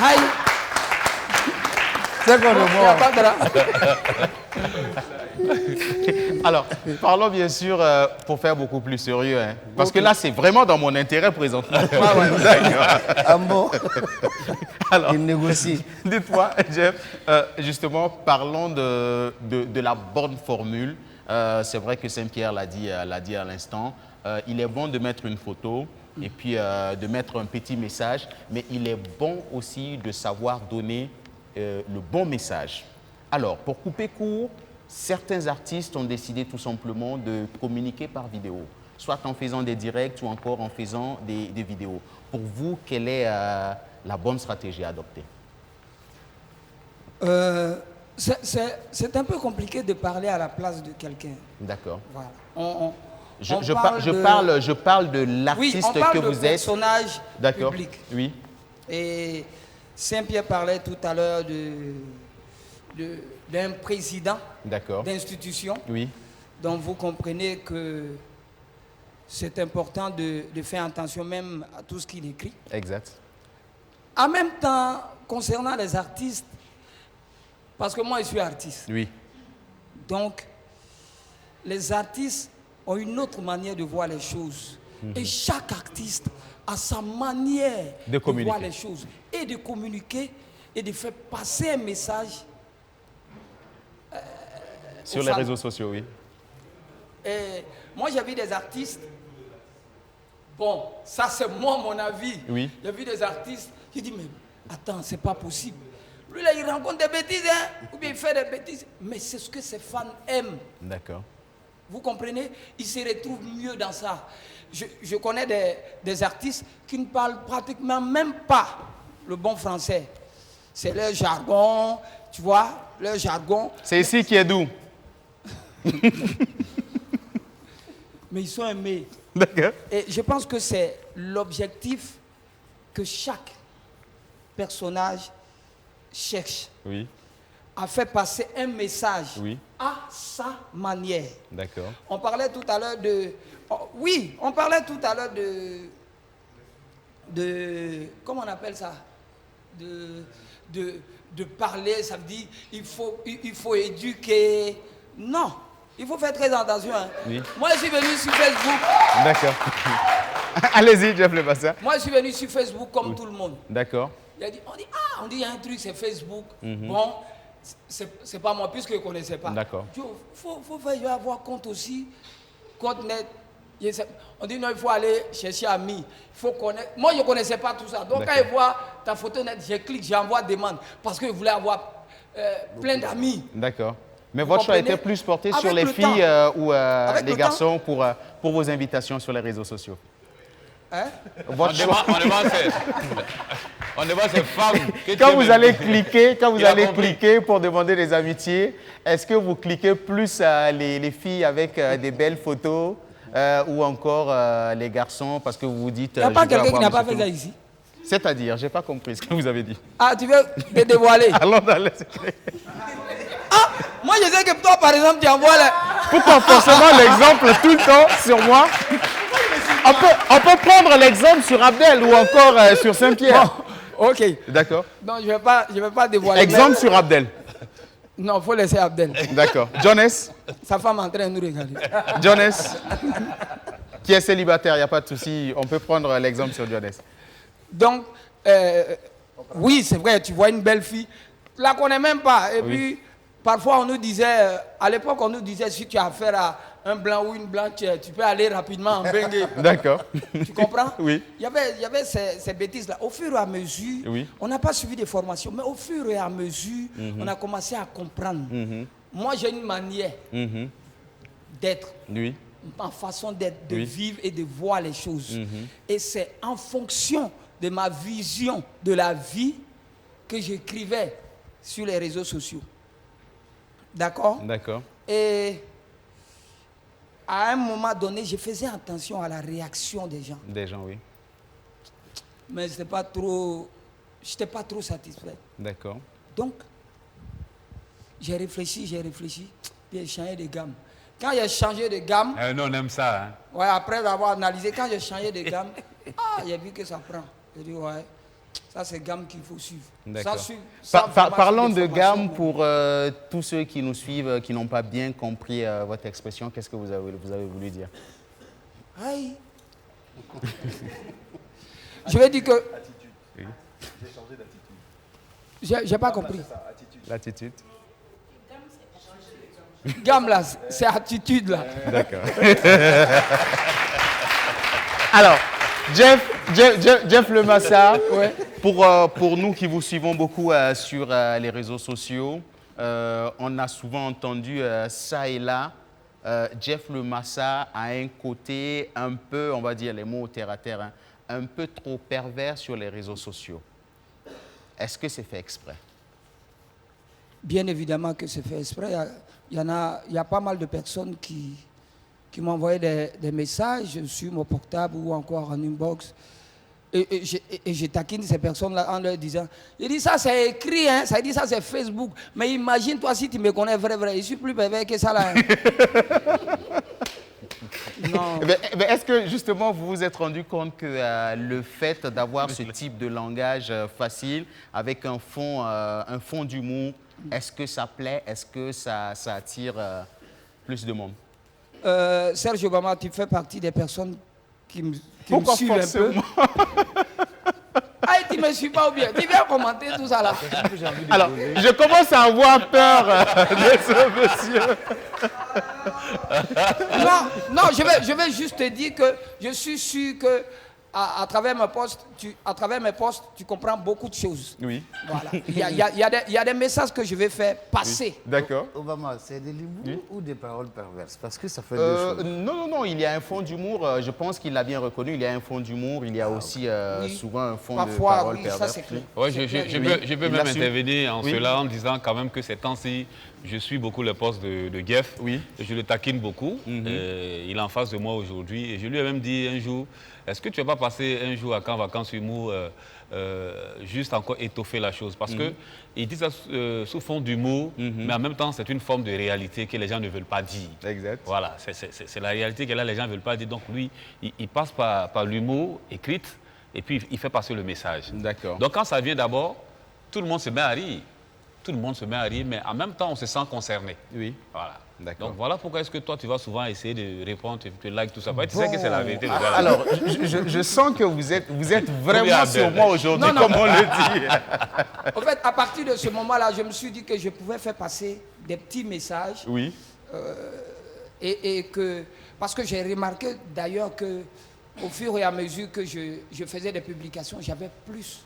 Aïe. C'est qu'on Il n'y a pas de là. Alors, parlons bien sûr pour faire beaucoup plus sérieux. Hein, parce que là, c'est vraiment dans mon intérêt présentement. Ah bon. Alors, il négocie. Dites-moi, Jeff, justement, parlons de la bonne formule. C'est vrai que Saint-Pierre l'a dit à l'instant. Il est bon de mettre une photo et puis de mettre un petit message, mais il est bon aussi de savoir donner le bon message. Alors, pour couper court, certains artistes ont décidé tout simplement de communiquer par vidéo, soit en faisant des directs ou encore en faisant des vidéos. Pour vous, quelle est la bonne stratégie à adopter? C'est un peu compliqué de parler à la place de quelqu'un. D'accord. Voilà. Je parle de l'artiste que vous êtes. Personnage public. Oui. Et Saint-Pierre parlait tout à l'heure d'un président d'institution. Oui. Donc vous comprenez que c'est important de faire attention même à tout ce qu'il écrit. Exact. En même temps, concernant les artistes, parce que moi je suis artiste. Oui. Donc, les artistes ont une autre manière de voir les choses. Et chaque artiste a sa manière de voir les choses et de communiquer et de faire passer un message sur les réseaux sociaux, oui. Et moi, j'ai vu des artistes. Bon, ça c'est moi, mon avis. Oui. J'ai vu des artistes, j'ai dit, mais attends, c'est pas possible. Lui, là, il rencontre des bêtises, hein, ou bien il fait des bêtises. Mais c'est ce que ses fans aiment. D'accord. Vous comprenez? Ils se retrouvent mieux dans ça. Je connais des artistes qui ne parlent pratiquement même pas le bon français. C'est leur jargon, tu vois, leur jargon. C'est ici qui est doux. Mais ils sont aimés. D'accord. Et je pense que c'est l'objectif que chaque personnage cherche. Oui. À faire passer un message à sa manière. D'accord. On parlait tout à l'heure de... oui, on parlait tout à l'heure de... Comment on appelle ça? De parler, ça veut dire il faut éduquer. Non, il faut faire très attention. Hein. Oui. Moi, je suis venu sur Facebook. D'accord. Allez-y, Jeff Le Massa. Moi, je suis venu sur Facebook comme tout le monde. D'accord. On dit il y a un truc, c'est Facebook. Bon, c'est pas moi, puisque je ne connaissais pas. D'accord. Il faut faire avoir compte aussi, compte net. On dit non, il faut aller chercher amis. Il faut connaître. Moi, je ne connaissais pas tout ça. Donc, quand ils voient ta photo net, je clique, j'envoie demande. Parce que je voulais avoir plein d'amis. D'accord. Mais votre choix était plus porté sur les filles ou les garçons pour vos invitations sur les réseaux sociaux. Hein? On demande ces femmes. Quand vous allez cliquer pour demander des amitiés, est-ce que vous cliquez plus les filles avec des belles photos ou encore les garçons parce que vous vous dites... Il n'y a pas quelqu'un qui n'a pas fait ça ici? C'est-à-dire, je n'ai pas compris ce que vous avez dit. Ah, tu veux te dévoiler? Allons dans le secret. Ah, moi je sais que toi, par exemple, tu envoies les... Pourquoi forcément l'exemple tout le temps sur moi? On peut prendre l'exemple sur Abdel ou encore sur Saint-Pierre. Bon, ok. D'accord. Non, je ne vais pas dévoiler. Exemple sur Abdel. Non, il faut laisser Abdel. D'accord. Jonas. Sa femme est en train de nous regarder. Jonas, qui est célibataire, il n'y a pas de souci. On peut prendre l'exemple sur Jonas. Donc, oui, c'est vrai, tu vois une belle fille. Tu ne la connais même pas. Et puis, parfois, on nous disait, à l'époque, on nous disait, si tu as affaire à un blanc ou une blanche, tu peux aller rapidement en bengue. D'accord. Tu comprends? Oui. Il y avait ces bêtises-là. Au fur et à mesure, on n'a pas suivi des formations, mais au fur et à mesure, on a commencé à comprendre. Moi, j'ai une manière d'être, ma façon d'être, de vivre et de voir les choses. Et c'est en fonction de ma vision de la vie que j'écrivais sur les réseaux sociaux. D'accord? D'accord. Et à un moment donné, je faisais attention à la réaction des gens. Des gens, oui. Mais je n'étais pas trop satisfait. D'accord. Donc, j'ai réfléchi, puis j'ai changé de gamme. Quand j'ai changé de gamme... non, on aime ça. Hein. Ouais, après avoir analysé, quand j'ai changé de gamme, j'ai vu que ça prend. J'ai dit, ouais, ça c'est gamme qu'il faut suivre. D'accord. Parlons de gamme pour tous ceux qui nous suivent, qui n'ont pas bien compris votre expression. Qu'est-ce que vous avez voulu dire? Aïe. Je vais dire que... J'ai changé d'attitude. J'ai pas compris. L'attitude. Gamme là, c'est attitude là. D'accord. Alors, Jeff Lemassa, pour nous qui vous suivons beaucoup sur les réseaux sociaux, on a souvent entendu ça et là. Jeff Lemassa a un côté un peu, on va dire les mots terre à terre, hein, un peu trop pervers sur les réseaux sociaux. Est-ce que c'est fait exprès? Bien évidemment que c'est fait exprès. Il y a pas mal de personnes qui m'ont envoyé des messages sur mon portable ou encore en inbox. Et je taquine ces personnes-là en leur disant, il dit ça c'est écrit, hein, ça dit ça c'est Facebook. Mais imagine-toi si tu me connais vrai, je suis plus pervers que ça là. Non. Mais est-ce que justement vous vous êtes rendu compte que le fait d'avoir ce type de langage facile avec un fond d'humour, est-ce que ça plaît? Est-ce que ça attire plus de monde? Serge Obama, tu fais partie des personnes qui me suivent un peu. Ah, tu ne me suis pas ou bien? Tu viens commenter tout ça là. Alors, je commence à avoir peur de ce monsieur. Non, je vais juste te dire que je suis sûr que à travers mes posts, tu comprends beaucoup de choses. Oui. Voilà. Il y a des messages que je vais faire passer. Oui. D'accord. Obama, c'est de l'humour ou des paroles perverses? Parce que ça fait deux choses. Non, il y a un fond d'humour. Je pense qu'il l'a bien reconnu. Il y a un fond d'humour. Il y a aussi souvent un fond de paroles perverses. Ça, c'est clair. Ouais, je peux même intervenir en cela en disant quand même que ces temps-ci, je suis beaucoup le poste de Jeff. Oui. Je le taquine beaucoup. Il est en face de moi aujourd'hui. Et je lui ai même dit un jour, est-ce que tu vas pas passer un jour à Camp Vacances Humour juste encore étoffer la chose? Parce que il dit ça sous fond d'humour, mais en même temps, c'est une forme de réalité que les gens ne veulent pas dire. Exact. Voilà, c'est la réalité que là, les gens ne veulent pas dire. Donc lui, il passe par l'humour écrite et puis il fait passer le message. D'accord. Donc quand ça vient d'abord, tout le monde se met à rire. Tout le monde se met à rire, mais en même temps, on se sent concerné. Oui. Voilà. D'accord. Donc voilà pourquoi est-ce que toi, tu vas souvent essayer de répondre, tu likes tout ça. Tu sais que c'est la vérité. Alors, je sens que vous êtes vraiment sur moi aujourd'hui, comme on le dit. En fait, à partir de ce moment-là, je me suis dit que je pouvais faire passer des petits messages. Oui. Parce que j'ai remarqué d'ailleurs qu'au fur et à mesure que je faisais des publications, j'avais plus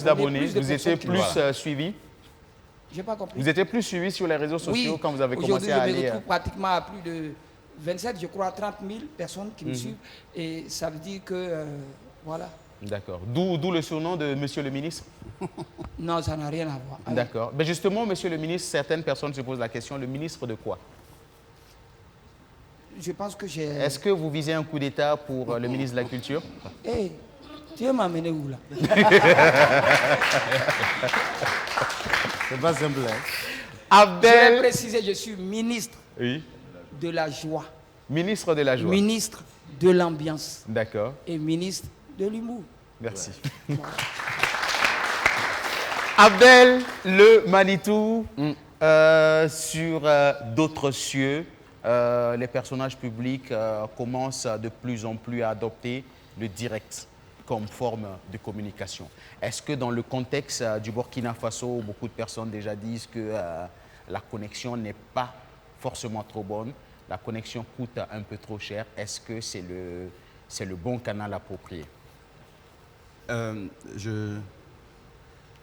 d'abonnés, vous étiez plus suivis. J'ai pas compris. Vous étiez plus suivis sur les réseaux sociaux quand vous avez commencé à aller... Aujourd'hui, je me retrouve pratiquement à plus de 27, je crois, 30 000 personnes qui me suivent. Et ça veut dire que, voilà. D'accord. D'où le surnom de Monsieur le ministre? Non, ça n'a rien à voir. D'accord. Mais justement, Monsieur le ministre, certaines personnes se posent la question, le ministre de quoi? Je pense que j'ai... Est-ce que vous visez un coup d'État pour le ministre de la Culture? Hey, tu veux m'amener où là? C'est pas simple. Je vais préciser, je suis ministre de la joie. Ministre de la joie. Ministre de l'ambiance. D'accord. Et ministre de l'humour. Merci. Abdel le Manitou, sur d'autres cieux, les personnages publics commencent de plus en plus à adopter le direct comme forme de communication. Est-ce que dans le contexte du Burkina Faso, beaucoup de personnes déjà disent que la connexion n'est pas forcément trop bonne, la connexion coûte un peu trop cher, est-ce que c'est le bon canal approprié?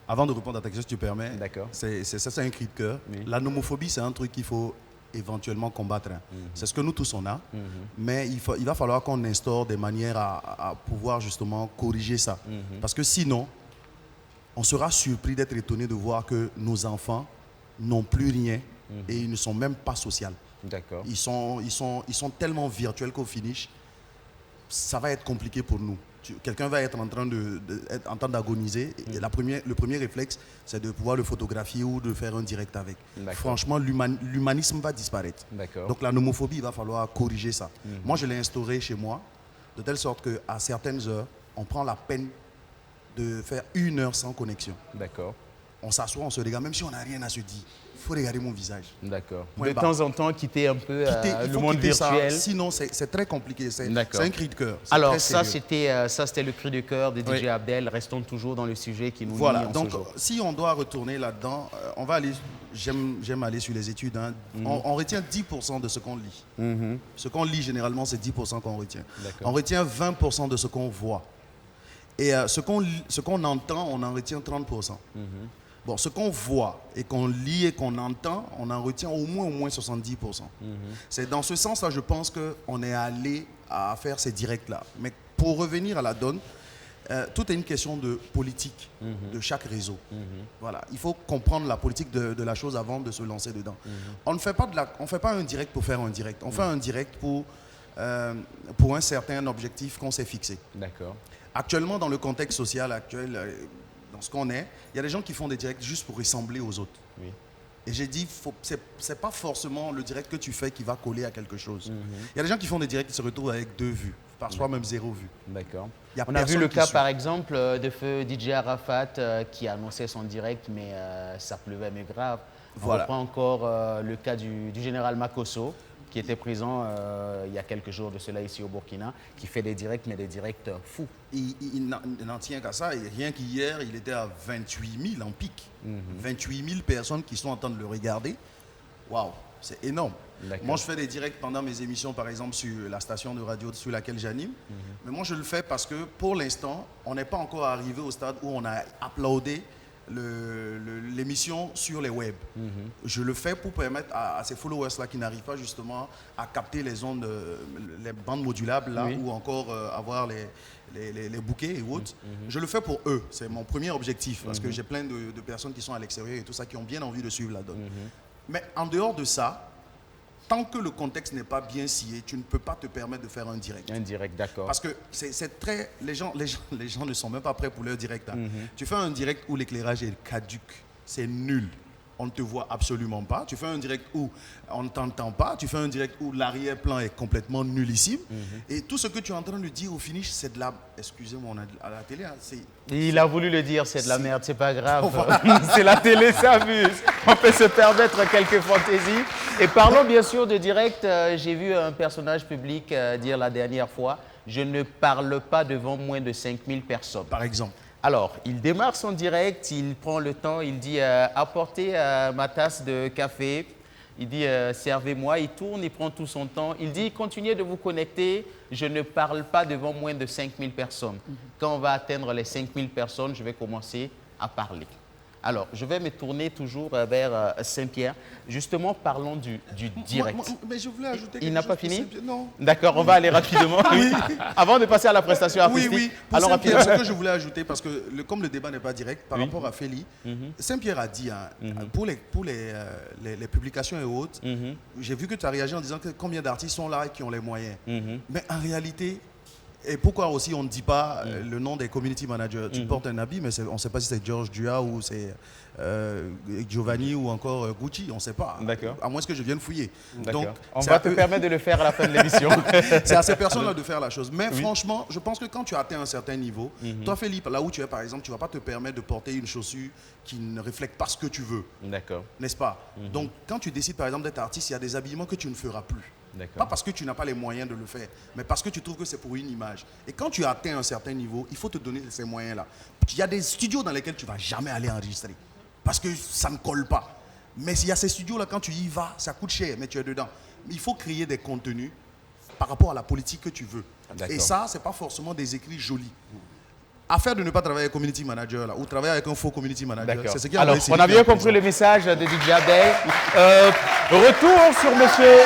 Avant de répondre à ta question, si tu permets, c'est un cri de cœur. Oui. La nomophobie, c'est un truc qu'il faut éventuellement combattre. C'est ce que nous tous on a, mais il va falloir qu'on instaure des manières à pouvoir justement corriger ça. Parce que sinon, on sera surpris d'être étonné de voir que nos enfants n'ont plus rien et ils ne sont même pas sociaux. D'accord. Ils sont tellement virtuels qu'au finish, ça va être compliqué pour nous. Quelqu'un va être en train d'agoniser. Et le premier réflexe, c'est de pouvoir le photographier ou de faire un direct avec. Franchement, l'humanisme va disparaître. Donc la nomophobie, il va falloir corriger ça. Moi, je l'ai instauré chez moi, de telle sorte qu'à certaines heures, on prend la peine de faire 1 heure sans connexion. D'accord. On s'assoit, on se regarde, même si on n'a rien à se dire. Il faut regarder mon visage. D'accord. De temps en temps, quitter un peu le monde virtuel. Ça. Sinon, c'est très compliqué. C'est un cri de cœur. Alors, ça, c'était le cri de cœur de DJ Abdel. Restons toujours dans le sujet qui nous lie en donc, ce jour. Si on doit retourner là-dedans, on va aller... J'aime aller sur les études. Hein. On retient 10% de ce qu'on lit. Ce qu'on lit, généralement, c'est 10% qu'on retient. On retient 20% de ce qu'on voit. Et ce qu'on entend, on en retient 30%. Bon, ce qu'on voit et qu'on lit et qu'on entend, on en retient au moins 70%. C'est dans ce sens-là, je pense qu'on est allé à faire ces directs-là. Mais pour revenir à la donne, tout est une question de politique de chaque réseau. Voilà, il faut comprendre la politique de la chose avant de se lancer dedans. On ne fait pas un direct pour faire un direct. On fait un direct pour un certain objectif qu'on s'est fixé. D'accord. Actuellement, dans le contexte social actuel, dans ce qu'on est, il y a des gens qui font des directs juste pour ressembler aux autres. Oui. Et j'ai dit, c'est pas forcément le direct que tu fais qui va coller à quelque chose. Il y a des gens qui font des directs qui se retrouvent avec 2 vues, parfois même 0 vue. D'accord. On a vu le cas, par exemple, de feu DJ Arafat qui annonçait son direct, mais ça pleuvait, mais grave. On reprend encore le cas du général Makosso, qui était présent il y a quelques jours de cela ici au Burkina, qui fait des directs, mais des directs fous. Il n'en tient qu'à ça. Et rien qu'hier, il était à 28 000 en pic. 28 000 personnes qui sont en train de le regarder. Waouh, c'est énorme. Moi, je fais des directs pendant mes émissions, par exemple, sur la station de radio sur laquelle j'anime. Mais moi, je le fais parce que, pour l'instant, on n'est pas encore arrivé au stade où on a uploadé l'émission sur les web. Je le fais pour permettre à ces followers-là qui n'arrivent pas justement à capter les ondes, les bandes modulables là, ou encore avoir les bouquets et autres. Je le fais pour eux. C'est mon premier objectif parce que j'ai plein de personnes qui sont à l'extérieur et tout ça qui ont bien envie de suivre la donne. Mais en dehors de ça, tant que le contexte n'est pas bien scié, tu ne peux pas te permettre de faire un direct. Un direct, d'accord. Parce que c'est très... Les gens ne sont même pas prêts pour leur direct. Hein. Tu fais un direct où l'éclairage est caduque. C'est nul. On ne te voit absolument pas. Tu fais un direct où on ne t'entend pas. Tu fais un direct où l'arrière-plan est complètement nullissime. Et tout ce que tu es en train de dire au finish, c'est de la... Excusez-moi, à la télé, hein, c'est... Il a voulu le dire, c'est de la merde, c'est pas grave. C'est la télé, ça amuse. On peut se permettre quelques fantaisies. Et parlons bien sûr de direct. J'ai vu un personnage public dire la dernière fois, je ne parle pas devant moins de 5000 personnes. Par exemple. Alors, il démarre son direct, il prend le temps, il dit apportez ma tasse de café, Il dit servez-moi, il tourne, il prend tout son temps. Il dit continuez de vous connecter, je ne parle pas devant moins de 5000 personnes. Quand on va atteindre les 5000 personnes, je vais commencer à parler. Alors, je vais me tourner toujours vers Saint-Pierre. Justement, parlons du direct. Mais je voulais ajouter Il n'a pas fini? Non. D'accord, on va aller rapidement. Oui. Avant de passer à la prestation artistique. Oui. Pour allons Saint-Pierre, rapidement. ce que je voulais ajouter, parce que comme le débat n'est pas direct, par rapport à Feli, Saint-Pierre a dit, pour les publications et autres, j'ai vu que tu as réagi en disant que combien d'artistes sont là et qui ont les moyens. Mais en réalité, et pourquoi aussi on ne dit pas le nom des community managers? Tu portes un habit, mais on ne sait pas si c'est George Dua ou c'est Giovanni ou encore Gucci, on ne sait pas. D'accord. À moins que je vienne fouiller. Donc, on va te permettre de le faire à la fin de l'émission. C'est à ces personnes-là de faire la chose. Mais franchement, je pense que quand tu atteins un certain niveau, toi Philippe, là où tu es par exemple, tu ne vas pas te permettre de porter une chaussure qui ne reflète pas ce que tu veux. D'accord. N'est-ce pas? Donc quand tu décides par exemple d'être artiste, il y a des habillements que tu ne feras plus. Pas parce que tu n'as pas les moyens de le faire, mais parce que tu trouves que c'est pour une image. Et quand tu atteins un certain niveau, il faut te donner ces moyens-là. Il y a des studios dans lesquels tu ne vas jamais aller enregistrer, parce que ça ne colle pas. Mais il y a ces studios-là, quand tu y vas, ça coûte cher, mais tu es dedans. Il faut créer des contenus par rapport à la politique que tu veux. Et ça, ce n'est pas forcément des écrits jolis. Affaire de ne pas travailler avec un community manager là, ou travailler avec un faux community manager. C'est ce qui a Alors, on a bien compris le message de DJ Abdel. Retour sur monsieur...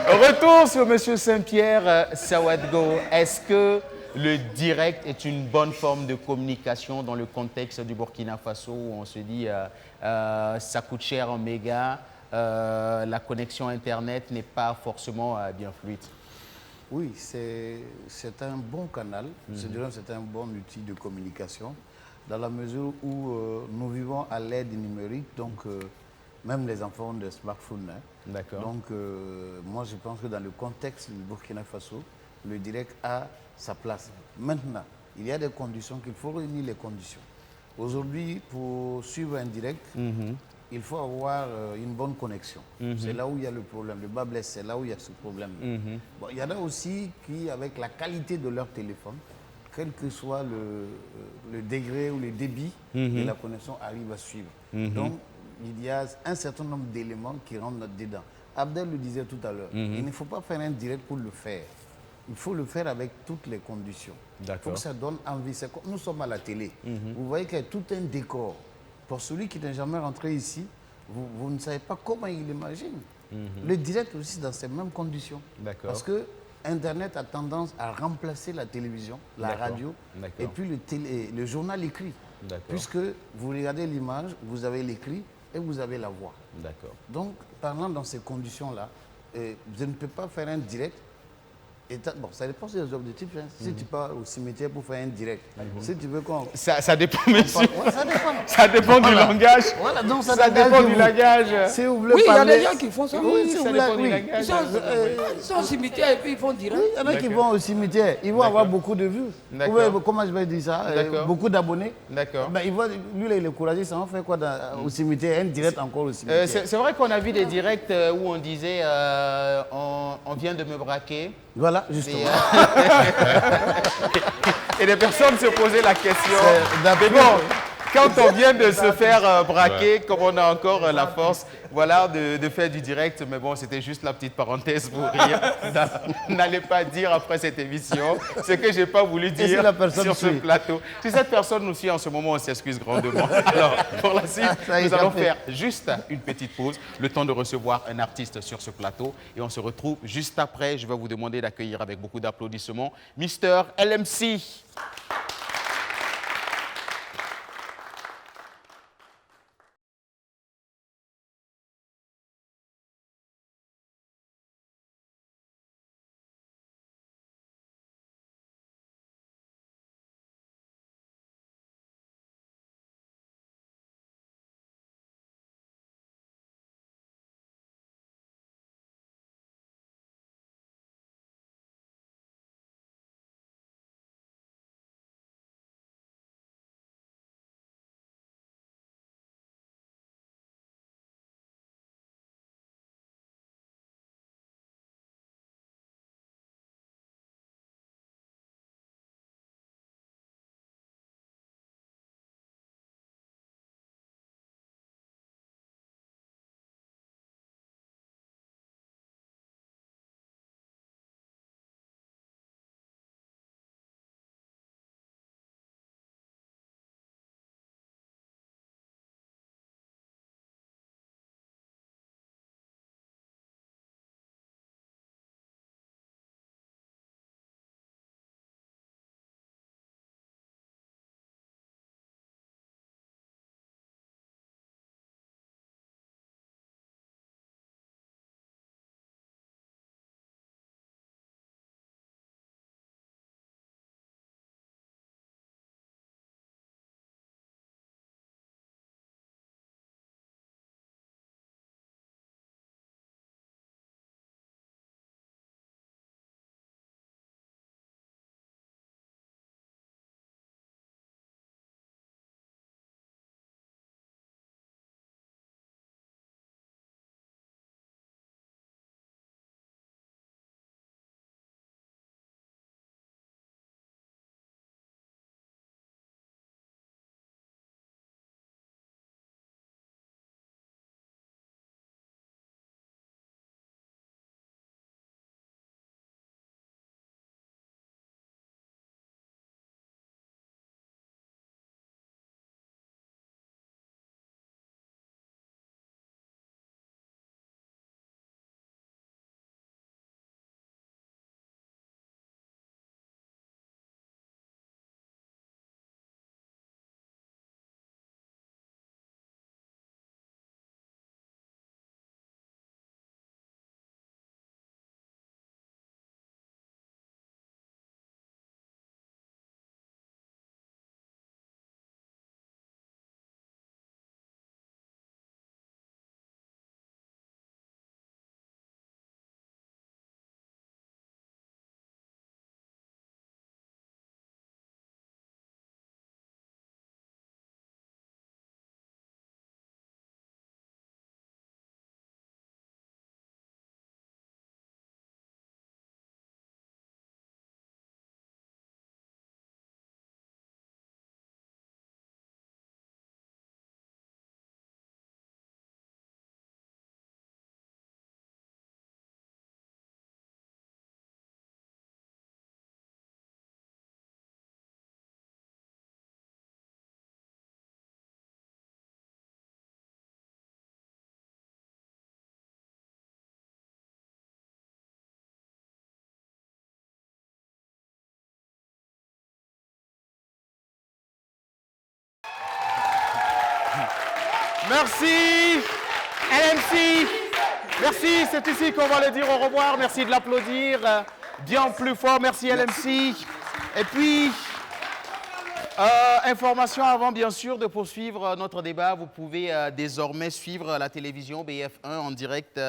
Retour sur monsieur Saint-Pierre Sawadgo. Est-ce que le direct est une bonne forme de communication dans le contexte du Burkina Faso où on se dit ça coûte cher en méga, la connexion Internet n'est pas forcément bien fluide? Oui, c'est un bon canal, je dirais que c'est un bon outil de communication dans la mesure où nous vivons à l'aide numérique, donc même les enfants ont des smartphones. Hein. D'accord. Donc moi je pense que dans le contexte du Burkina Faso, le direct a sa place. Maintenant, il y a des conditions qu'il faut réunir les conditions. Aujourd'hui, pour suivre un direct, il faut avoir une bonne connexion. C'est là où il y a le problème. Le bas blesse, c'est là où il y a ce problème. Bon, il y en a aussi qui, avec la qualité de leur téléphone, quel que soit le degré ou le débit de la connexion, arrive à suivre. Donc, il y a un certain nombre d'éléments qui rentrent dedans. Abdel le disait tout à l'heure, il ne faut pas faire un direct pour le faire. Il faut le faire avec toutes les conditions. Il faut que ça donne envie. Nous sommes à la télé. Vous voyez qu'il y a tout un décor. Pour celui qui n'est jamais rentré ici, vous ne savez pas comment il imagine. Le direct aussi dans ces mêmes conditions. Parce que Internet a tendance à remplacer la télévision, la radio, et puis le journal écrit. Puisque vous regardez l'image, vous avez l'écrit et vous avez la voix. Donc, parlant dans ces conditions-là, je ne peux pas faire un direct. Bon, ça dépend des objectifs. Hein. Si tu pars au cimetière pour faire un direct, si tu veux qu'on... Ça dépend, monsieur. Ouais, ça dépend. Ça dépend du langage. Voilà, donc ça dépend du langage. Si vous voulez oui, il y a parler... des gens qui font ça. Oui, ça dépend du langage. Ils sont au cimetière et puis ils font direct. Oui, il y en a qui vont au cimetière. Ils vont avoir beaucoup de vues. Comment je vais dire ça? Beaucoup d'abonnés. D'accord. Ben, lui, il est courageux. Ça va faire quoi au cimetière? Un direct encore au cimetière. C'est vrai qu'on a vu des directs où on disait on vient de me braquer. Voilà, justement. Et les personnes se posaient la question. Mais bon, quand on vient de se faire braquer, comme on a encore la force, voilà, de faire du direct. Mais bon, c'était juste la petite parenthèse pour rire. N'allez pas dire après cette émission ce que je n'ai pas voulu dire sur ce plateau. Si cette personne nous suit en ce moment, on s'excuse grandement. Alors, pour la suite, nous allons faire juste une petite pause, le temps de recevoir un artiste sur ce plateau. Et on se retrouve juste après. Je vais vous demander d'accueillir avec beaucoup d'applaudissements Mr. LMC. Merci, LMC. Merci, c'est ici qu'on va le dire au revoir. Merci de l'applaudir bien plus fort. Merci, LMC. Et puis, information avant, bien sûr, de poursuivre notre débat. Vous pouvez désormais suivre la télévision BF1 en direct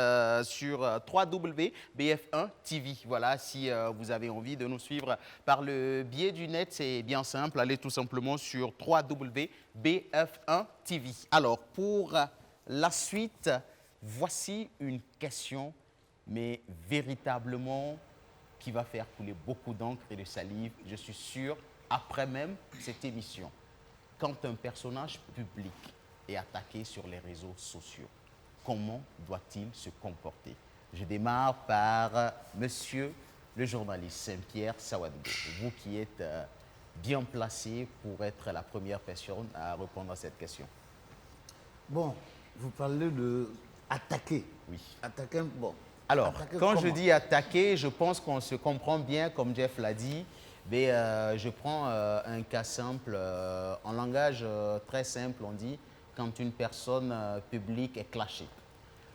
sur www.bf1 TV. Voilà, si vous avez envie de nous suivre par le biais du net, c'est bien simple. Allez tout simplement sur www.bf1 TV. Alors, pour la suite, voici une question, mais véritablement qui va faire couler beaucoup d'encre et de salive, je suis sûr, après même cette émission. Quand un personnage public est attaqué sur les réseaux sociaux, comment doit-il se comporter? Je démarre par monsieur le journaliste Saint-Pierre Sawadgo, vous qui êtes bien placé pour être la première personne à répondre à cette question. Bon, vous parlez de attaquer. Oui. Attaquer, bon. Alors, attaquer quand comment? je dis attaquer, je pense qu'on se comprend bien, comme Jeff l'a dit. Mais je prends un cas simple. En langage très simple, on dit quand une personne publique est clashée.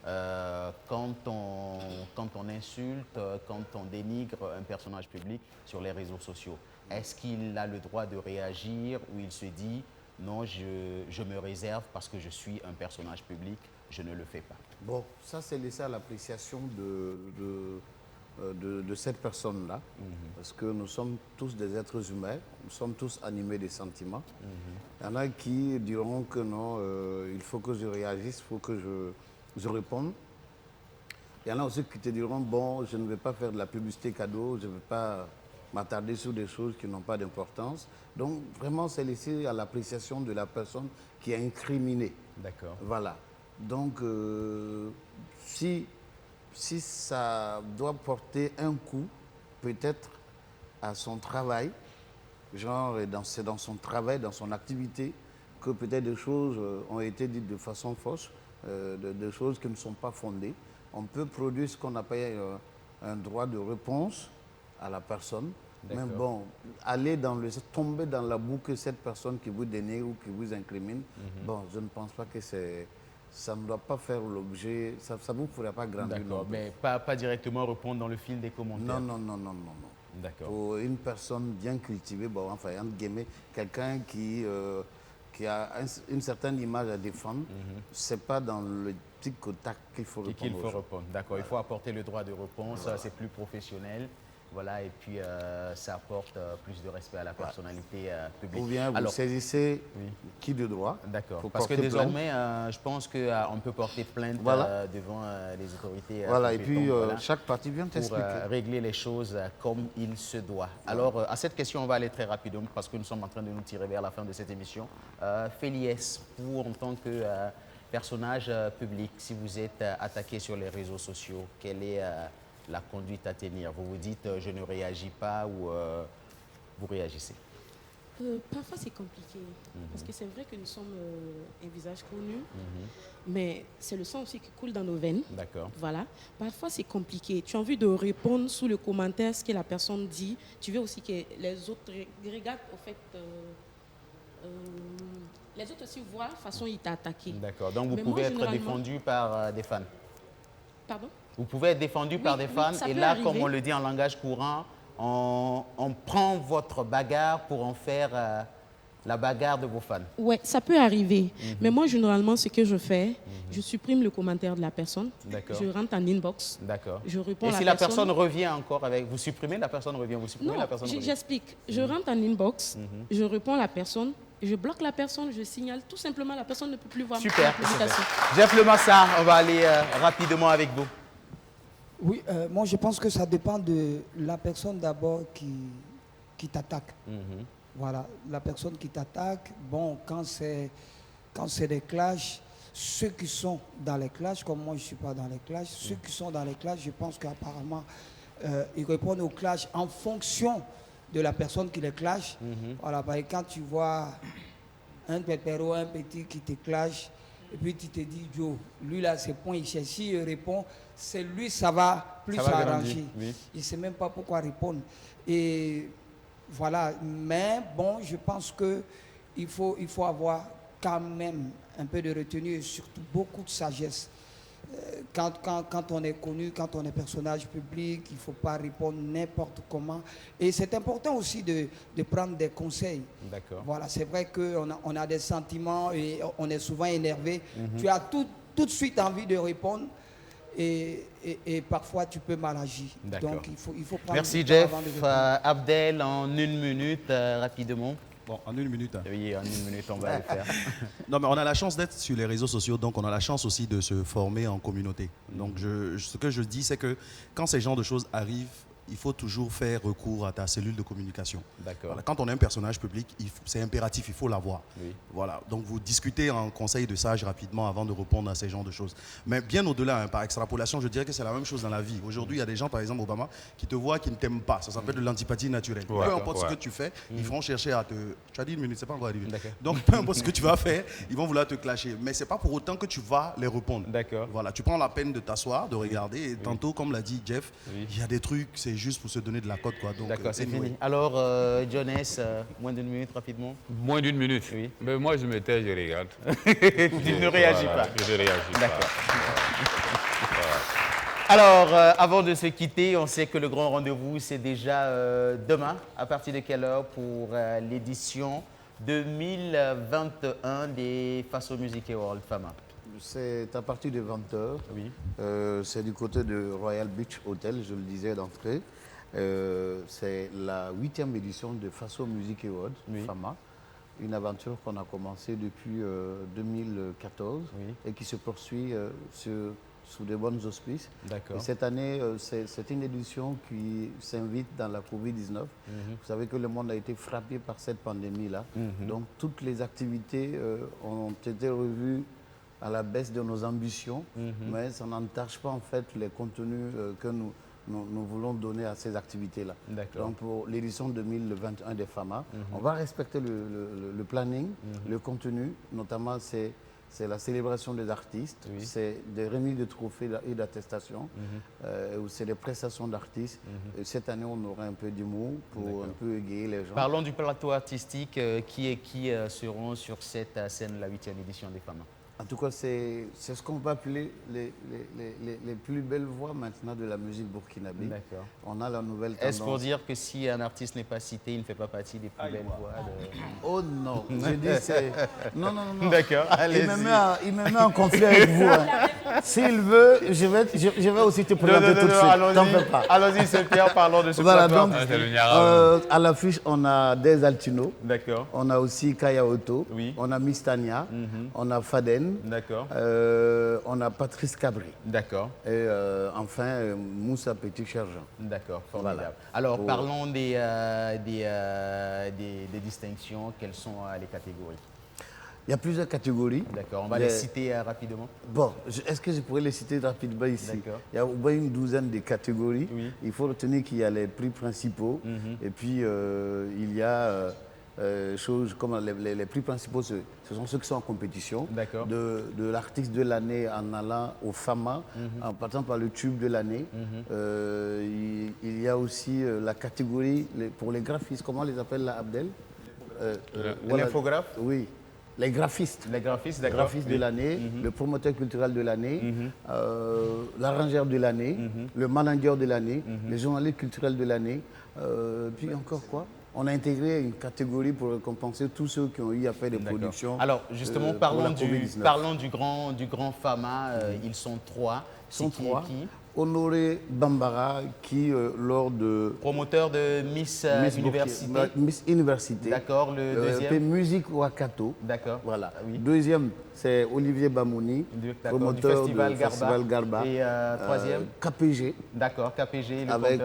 Quand on insulte, quand on dénigre un personnage public sur les réseaux sociaux, est-ce qu'il a le droit de réagir ou il se dit non, je me réserve parce que je suis un personnage public, je ne le fais pas? Bon, ça c'est laissé à l'appréciation de cette personne-là, parce que nous sommes tous des êtres humains, nous sommes tous animés des sentiments. Il y en a qui diront que non, il faut que je réagisse, il faut que je réponde. Il y en a aussi qui te diront, bon, je ne vais pas faire de la publicité cadeau, je ne vais pas m'attarder sur des choses qui n'ont pas d'importance. Donc, vraiment, c'est laissé à l'appréciation de la personne qui est incriminée. D'accord. Voilà. Donc, si ça doit porter un coup, peut-être à son travail, genre c'est dans son travail, dans son activité, que peut-être des choses ont été dites de façon fausse, des choses qui ne sont pas fondées. On peut produire ce qu'on appelle un droit de réponse à la personne. Mais bon, tomber dans la boucle cette personne qui vous dénigre ou qui vous incrimine, bon, je ne pense pas que ça ne doit pas faire l'objet, ça ne vous ferait pas grandir. D'accord, mais pas directement répondre dans le fil des commentaires. Non. D'accord. Pour une personne bien cultivée, bon, enfin, entre guillemets, quelqu'un qui a une certaine image à défendre, ce n'est pas dans le tic au tac qu'il faut répondre. D'accord, il faut apporter le droit de réponse, c'est plus professionnel. Voilà, et puis ça apporte plus de respect à la personnalité publique. Ou bien vous saisissez qui de droit. D'accord, parce que désormais, je pense qu'on peut porter plainte devant les autorités. Voilà, et puis chaque partie vient t'expliquer. Pour régler les choses comme il se doit. Alors, à cette question, on va aller très rapidement parce que nous sommes en train de nous tirer vers la fin de cette émission. Féliès, vous, en tant que personnage public, si vous êtes attaqué sur les réseaux sociaux, quelle est la conduite à tenir? Vous vous dites je ne réagis pas ou vous réagissez? Parfois c'est compliqué parce que c'est vrai que nous sommes un visage connu, mais c'est le sang aussi qui coule dans nos veines. D'accord. Voilà. Parfois c'est compliqué. Tu as envie de répondre sous le commentaire ce que la personne dit. Tu veux aussi que les autres regardent au fait. Les autres aussi voient la façon dont il t'a attaqué. D'accord. Donc vous pouvez être défendu par des fans. Pardon? Vous pouvez être défendu par des fans et là, comme on le dit en langage courant, on prend votre bagarre pour en faire la bagarre de vos fans. Oui, ça peut arriver. Mais moi, généralement, ce que je fais, je supprime le commentaire de la personne. Je rentre en inbox. D'accord. Je réponds et si la personne revient encore avec... Vous supprimez, la personne revient. Vous supprimez, la personne revient. J'explique. Je rentre en inbox, je réponds à la personne, je bloque la personne, je signale tout simplement, la personne ne peut plus voir ma publication. Jeff Lemassa, on va aller rapidement avec vous. Oui, moi je pense que ça dépend de la personne d'abord qui t'attaque. Voilà, la personne qui t'attaque, bon, quand c'est des clashs, ceux qui sont dans les clashs, comme moi je ne suis pas dans les clashs, ceux qui sont dans les clashs, je pense qu'apparemment, ils répondent aux clashs en fonction de la personne qui les clash. Voilà, parce que quand tu vois un pépéro, un petit qui te clash, et puis tu te dis, Joe, lui là, c'est point, il cherche, s'il répond, c'est lui, ça va plus s'arranger. Il ne sait même pas pourquoi répondre. Et voilà, mais bon, je pense qu'il faut avoir quand même un peu de retenue et surtout beaucoup de sagesse. Quand on est connu, quand on est personnage public, il ne faut pas répondre n'importe comment. Et c'est important aussi de prendre des conseils. D'accord. Voilà, c'est vrai qu'on a des sentiments et on est souvent énervé. Tu as tout de suite envie de répondre et parfois tu peux mal agir. Donc il faut prendre Merci du temps Jeff. avant de répondre. Abdel, en 1 minute, rapidement. Bon, en 1 minute. Hein. Oui, en 1 minute, on va le faire. Non, mais on a la chance d'être sur les réseaux sociaux, donc on a la chance aussi de se former en communauté. Donc ce que je dis, c'est que quand ces genres de choses arrivent, il faut toujours faire recours à ta cellule de communication. D'accord. Voilà, quand on est un personnage public, c'est impératif, il faut l'avoir. Oui. Voilà, donc vous discutez en conseil de sage rapidement avant de répondre à ces genres de choses. Mais bien au-delà, hein, par extrapolation, je dirais que c'est la même chose dans la vie. Aujourd'hui, il y a des gens, par exemple Obama, qui te voient, qui ne t'aiment pas. Ça s'appelle de l'antipathie naturelle. Ouais, peu importe ce que tu fais, ils vont chercher à te... Tu as dit 1 minute, c'est pas encore arrivé. D'accord. Donc peu importe ce que tu vas faire, ils vont vouloir te clasher. Mais c'est pas pour autant que tu vas les répondre. D'accord. Voilà, tu prends la peine de t'asseoir, de regarder. Et tantôt, comme l'a dit Jeff, il y a des trucs, c'est juste pour se donner de la cote, quoi. D'accord, c'est fini. Alors, Jonas, moins d'1 minute, rapidement. Moins d'1 minute. Oui. Mais moi, je me tais, je regarde. Tu ne réagis pas. Je ne réagis pas. D'accord. Alors, avant de se quitter, on sait que le grand rendez-vous, c'est déjà demain. À partir de quelle heure pour l'édition 2021 des Faso Music Awards Fama? C'est à partir de 20h. Oui. C'est du côté de Royal Beach Hotel, je le disais d'entrée. C'est la 8e édition de Faso Music Awards, FAMA. Une aventure qu'on a commencée depuis 2014 et qui se poursuit sous de bons auspices. D'accord. Et cette année, c'est une édition qui s'invite dans la Covid-19. Vous savez que le monde a été frappé par cette pandémie-là. Donc toutes les activités ont été revues à la baisse de nos ambitions, mais ça n'entache pas en fait les contenus que nous voulons donner à ces activités-là. Donc pour l'édition 2021 des FAMA, on va respecter le planning, le contenu, notamment c'est la célébration des artistes, c'est des remises de trophées et d'attestations, c'est des prestations d'artistes. Cette année, on aura un peu d'humour pour un peu égayer les gens. Parlons du plateau artistique. Qui seront sur cette scène, la 8e édition des FAMA? En tout cas, c'est ce qu'on va appeler les plus belles voix maintenant de la musique burkinabé. D'accord. On a la nouvelle tendance. Est-ce pour dire que si un artiste n'est pas cité, il ne fait pas partie des plus belles voix Oh non, je dis c'est... Non. D'accord, allez-y. Il me met en conflit avec vous. Hein. S'il veut, je vais aussi te présenter tout de suite. T'en fais pas. Allons-y, c'est Pierre, parlons de ce voilà, plateau. Donc, à l'affiche, on a Des Altino. D'accord. On a aussi Kaya Otto. Oui. On a Mistania. On a Faden. D'accord. On a Patrice Cabri. D'accord. Et enfin, Moussa Petit-Sergent. D'accord, formidable. Voilà. Alors, parlons des distinctions. Quelles sont les catégories? Il y a plusieurs catégories. D'accord, on va les citer rapidement. Bon, est-ce que je pourrais les citer rapidement ici? D'accord. Il y a au moins une douzaine de catégories. Oui. Il faut retenir qu'il y a les prix principaux. Et puis, il y a... choses comme les prix principaux, ce sont ceux qui sont en compétition. De l'artiste de l'année en allant au FAMA, en partant par le tube de l'année. Il y a aussi la catégorie pour les graphistes, comment on les appelle là, Abdel? L'infographe? Oui. Les graphistes. Les graphistes, d'accord. Le graphiste de l'année, le promoteur culturel de l'année, l'arrangeur de l'année, le manager de l'année, les journalistes culturels de l'année. Puis encore quoi? On a intégré une catégorie pour récompenser tous ceux qui ont eu à faire des productions. Alors justement, parlons du grand FAMA. Ils sont 3. Ils sont 3. Honoré Bambara, qui lors de... Promoteur de Miss Université. Miss Université. D'accord, le deuxième. Musique Wakato. D'accord. Voilà. Oui. Deuxième, c'est Olivier Bamouni, promoteur du Festival Garba. Et troisième KPG. D'accord, KPG, le avec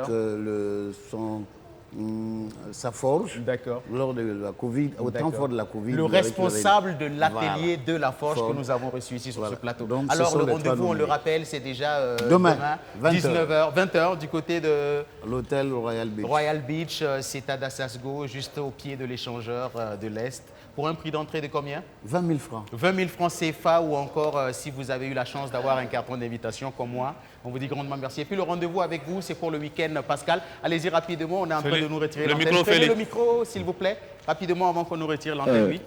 sa forge lors de la Covid, au temps fort de la Covid. Le responsable de l'atelier de la forge que nous avons reçu ici sur ce plateau. Donc, alors le rendez-vous, on le rappelle, c'est déjà demain 20h du côté de l'hôtel Royal Beach. Royal Beach, c'est à Dassasgo, juste au pied de l'échangeur de l'Est. Pour un prix d'entrée de combien? 20 000 francs. 20 000 francs CFA ou encore si vous avez eu la chance d'avoir un carton d'invitation comme moi. On vous dit grandement merci. Et puis le rendez-vous avec vous, c'est pour le week-end, Pascal. Allez-y rapidement, on est en train de nous retirer l'antenne. Prenez le micro, s'il vous plaît, rapidement avant qu'on nous retire l'antenne, oui.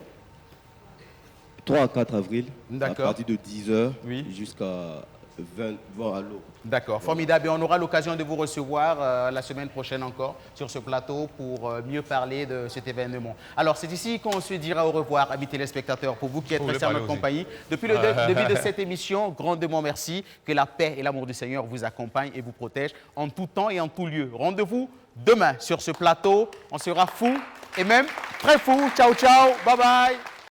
3 à 4 avril, à D'accord. partir de 10h jusqu'à 20 à l'eau. D'accord, formidable. Et on aura l'occasion de vous recevoir la semaine prochaine encore sur ce plateau pour mieux parler de cet événement. Alors, c'est ici qu'on se dira au revoir, amis téléspectateurs, pour vous qui êtes restés en notre compagnie. Depuis le début de cette émission, grandement merci. Que la paix et l'amour du Seigneur vous accompagnent et vous protègent en tout temps et en tout lieu. Rendez-vous demain sur ce plateau. On sera fous et même très fous. Ciao, ciao. Bye bye.